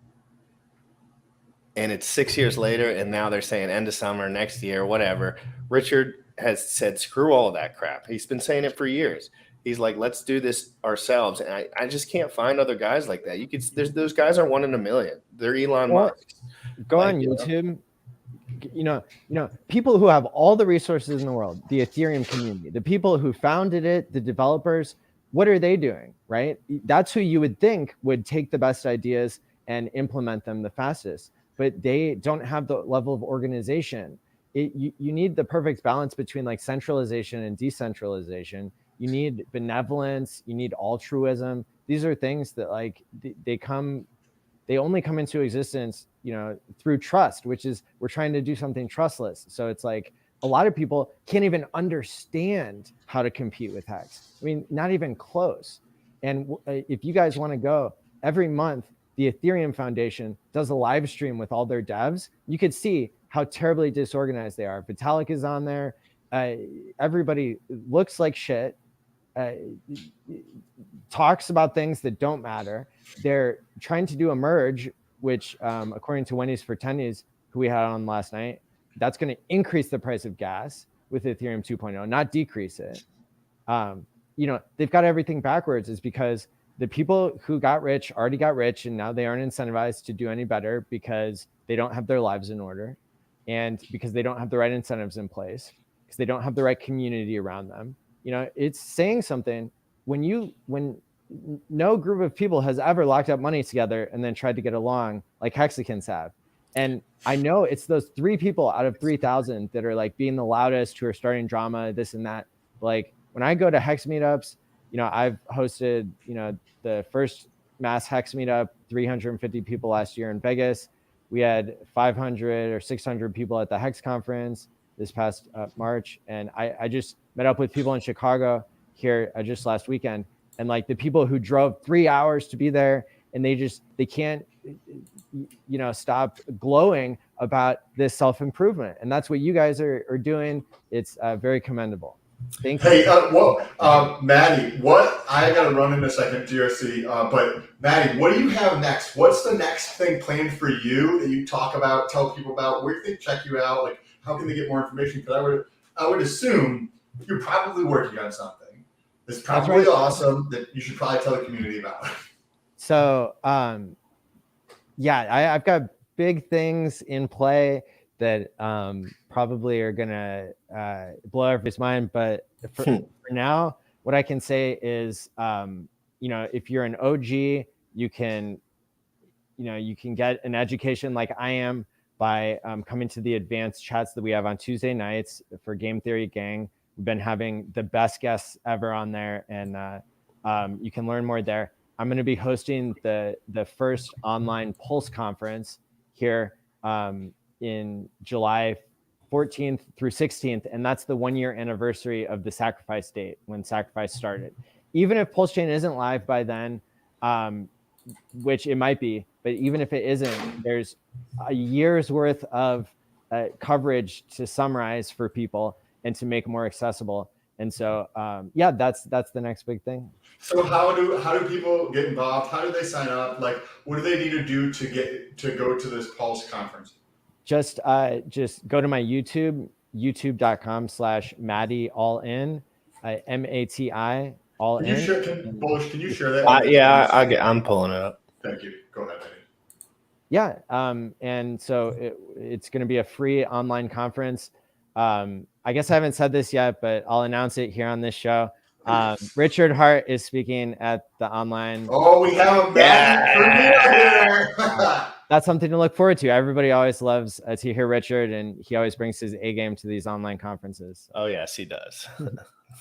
And it's 6 years later, and now they're saying end of summer, next year, whatever. Richard has said, screw all of that crap. He's been saying it for years. He's like, let's do this ourselves. And I just can't find other guys like that. Those guys are 1 in a million. They're Elon Musk. Go on YouTube. People who have all the resources in the world, the Ethereum community, the people who founded it, the developers, what are they doing, right? That's who you would think would take the best ideas and implement them the fastest. But they don't have the level of organization. You need the perfect balance between like centralization and decentralization. You need benevolence. You need altruism. These are things that like they only come into existence, through trust, which is we're trying to do something trustless. So it's like a lot of people can't even understand how to compete with Hex. I mean, not even close. And if you guys want to go, every month, the Ethereum Foundation does a live stream with all their devs. You could see how terribly disorganized they are. Vitalik is on there. Everybody looks like shit. Talks about things that don't matter. They're trying to do a merge, which, according to Wendy's for Tennies, who we had on last night, that's going to increase the price of gas with Ethereum 2.0, not decrease it. They've got everything backwards, is because the people who got rich already got rich, and now they aren't incentivized to do any better because they don't have their lives in order, and because they don't have the right incentives in place, because they don't have the right community around them. It's saying something when no group of people has ever locked up money together and then tried to get along like Hexicans have. And I know it's those 3 people out of 3,000 that are like being the loudest, who are starting drama, this and that. Like when I go to Hex meetups, I've hosted, the first mass Hex meetup, 350 people last year in Vegas. We had 500 or 600 people at the Hex conference this past March. And I just met up with people in Chicago here just last weekend. And like the people who drove 3 hours to be there, and they can't, stop glowing about this self-improvement. And that's what you guys are doing. It's very commendable. Thank you. Hey, Maddie, I got to run in a second, GRC, but Maddie, what do you have next? What's the next thing planned for you that you talk about, tell people about? Where can they check you out? Like, how can they get more information? Because I would assume you're probably working on something. It's probably awesome that you should probably tell the community about. So, I've got big things in play that probably are going to blow everybody's mind. But for now, what I can say is, if you're an OG, you can get an education like I am by coming to the advanced chats that we have on Tuesday nights for Game Theory Gang. We've been having the best guests ever on there, and you can learn more there. I'm going to be hosting the first online Pulse conference here in July 14th through 16th, and that's the 1-year anniversary of the Sacrifice date, when Sacrifice started. Even if Pulse Chain isn't live by then, which it might be, but even if it isn't, there's a year's worth of coverage to summarize for people and to make more accessible. And so, that's the next big thing. So how do people get involved? How do they sign up? Like, what do they need to do to go to this Pulse conference? Just go to my YouTube, youtube.com/Matty Allin, MATI all in. Can you share that? I'm pulling it up. Thank you. Go ahead, Matty. Yeah, and so it's going to be a free online conference. I guess I haven't said this yet, but I'll announce it here on this show. Richard Hart is speaking at the online. Oh, we have a premiere here. That's something to look forward to. Everybody always loves to hear Richard, and he always brings his A game to these online conferences. Oh, yes, he does.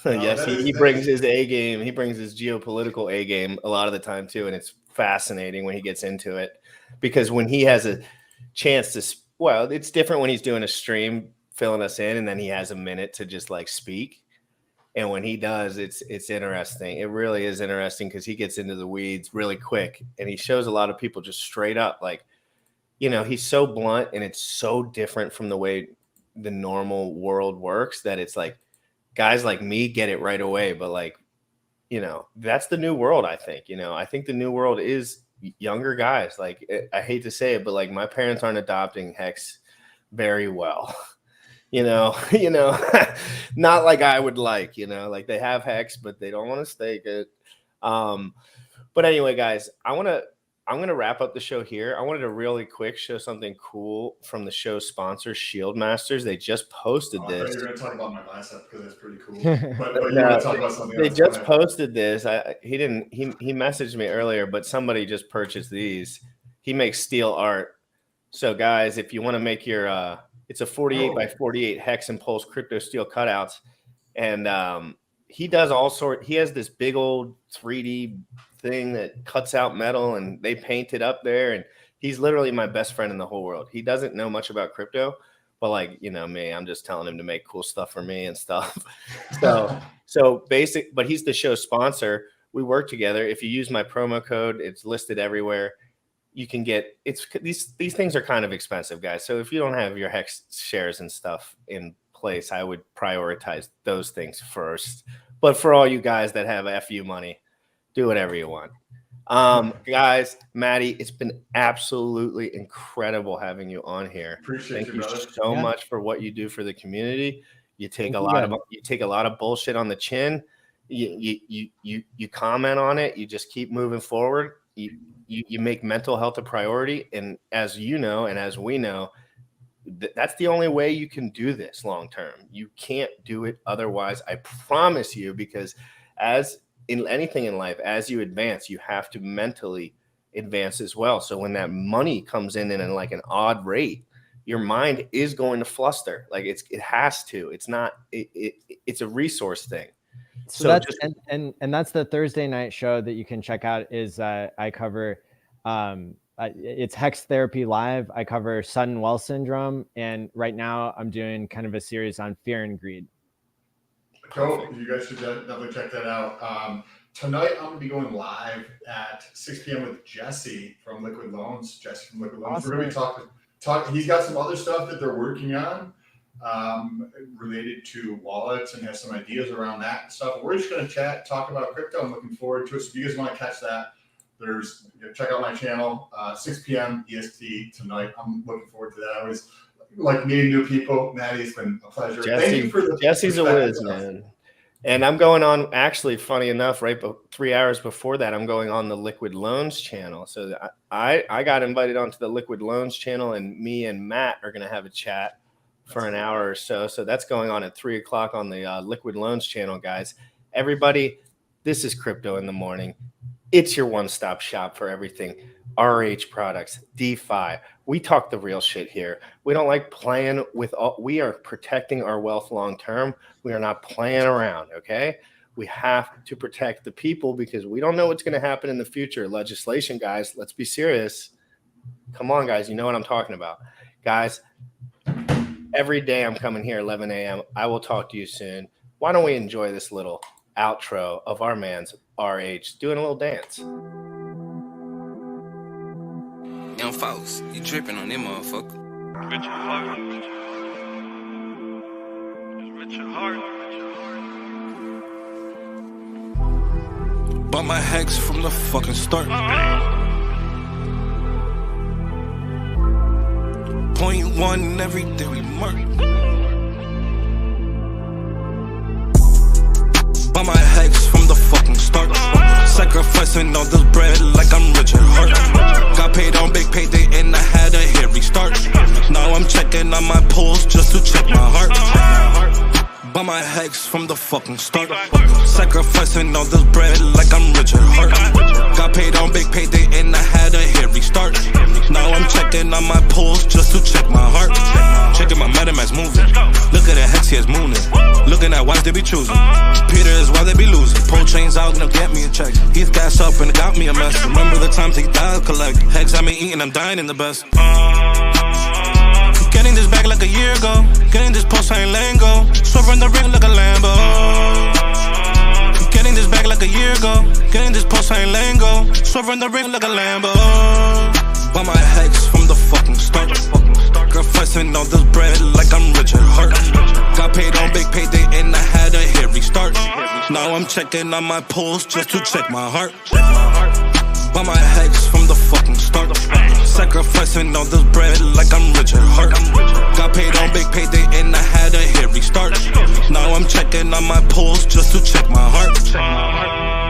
Yes, he brings his A game. He brings his geopolitical A game a lot of the time, too. And it's fascinating when he gets into it, because when he has a chance to, it's different when he's doing a stream, filling us in, and then he has a minute to just like speak. And when he does, it's interesting. It really is interesting, because he gets into the weeds really quick, and he shows a lot of people just straight up, like, he's so blunt, and it's so different from the way the normal world works that it's like guys like me get it right away. But like, that's the new world. I think, I think the new world is younger guys. Like, I hate to say it, but like my parents aren't adopting Hex very well. Not like I would like, like they have Hex, but they don't want to stake it. But anyway, guys, I'm going to wrap up the show here. I wanted to really quick show something cool from the show sponsor, Shield Masters. They just posted this. I thought you were going to talk about my bicep, because that's pretty cool. But you want to talk about something they else. Just posted this. He messaged me earlier, but somebody just purchased these. He makes steel art. So guys, if you want to make your it's a 48 by 48 Hex and Pulse crypto steel cutouts. And he does all sorts. He has this big old 3D thing that cuts out metal, and they paint it up there. And he's literally my best friend in the whole world. He doesn't know much about crypto, But like, you know, me, I'm just telling him to make cool stuff for me and stuff. So basic, but he's the show sponsor. We work together. If you use my promo code, it's listed everywhere. You can get these things are kind of expensive, guys. So if you don't have your Hex shares and stuff in place, I would prioritize those things first. But for all you guys that have FU money, do whatever you want. Guys, Maddie, it's been absolutely incredible having you on here. Appreciate Thank you, you brother. so much for what you do for the community. You take a lot of bullshit on the chin. You comment on it. You just keep moving forward. You make mental health a priority, and as you know, and as we know, that's the only way you can do this long term. You can't do it otherwise. I promise you, because as in anything in life, as you advance, you have to mentally advance as well. So when that money comes in like an odd rate, your mind is going to fluster. Like it has to. It's not. It's a resource thing. So that's and that's the Thursday night show that you can check out. Is I cover it's Hex Therapy Live. I cover sudden wealth syndrome, and right now I'm doing kind of a series on fear and greed. Cool. You guys should definitely check that out. Tonight I'm going to be going live at 6 p.m. with Jesse from Liquid Loans. Awesome. We're going to be talking. He's got some other stuff that they're working on related to wallets, and has some ideas around that stuff. We're just going to talk about crypto. I'm looking forward to it. So if you guys want to catch that, check out my channel, 6 p.m. EST tonight. I'm looking forward to that. I always like meeting new people. Maddie, it's been a pleasure. Thank you for Jesse's a whiz, man. And I'm going on, actually, funny enough, right 3 hours before that, I'm going on the Liquid Loans channel. So I got invited onto the Liquid Loans channel, and me and Matt are going to have a chat for an hour or so. So that's going on at 3 o'clock on the Liquid Loans channel, guys. Everybody, this is Crypto in the Morning. It's your one-stop shop for everything RH products, DeFi. We talk the real shit here. We don't like playing with we are protecting our wealth long term. We are not playing around, okay? We have to protect the people because we don't know what's going to happen in the future. Legislation, guys, let's be serious. Come on, guys, you know what I'm talking about. Guys, every day I'm coming here 11 a.m. I will talk to you soon. Why don't we enjoy this little outro of our man's RH doing a little dance. Young folks, you tripping on them motherfucker. Richard Heart. Richard Heart. Bought my Hex from the fucking start. .1 every day we mark. Bought my Hex from the fucking start. Sacrificing all this bread like I'm Richard Hart. Got paid on big payday and I had a hairy start. Now I'm checking on my pulse just to check my heart. Bought my Hex from the fucking start. Sacrificing all this bread like I'm Richard Hart. Got paid on big payday and I had a hairy start. Now I'm checking on my pulse just to check my heart. Checking my MetaMask moving. Look at the Hex, he is mooning. Looking at why they be choosing. Peter is why they be losing. Pull chains out, gonna get me a check. He's gas up and it got me a mess. Remember the times he died collect. Hex, I been eating, I'm dying in the best. Getting this back like a year ago. Getting this post, I ain't letting go. Swerving the ring like a Lambo. Getting this back like a year ago. Getting this post, I ain't letting go. Swerving the ring like a Lambo. Bought my Hex from the fucking start. Sacrificing all this bread like I'm Richard Hart. Got paid on big payday and I had a hairy start. Now I'm checking on my pulse just to check my heart. Bought my Hex from the fucking start. Sacrificing all this bread like I'm Richard Hart. Got paid on big payday and I had a hairy start. Now I'm checking on my pulse just to check my heart.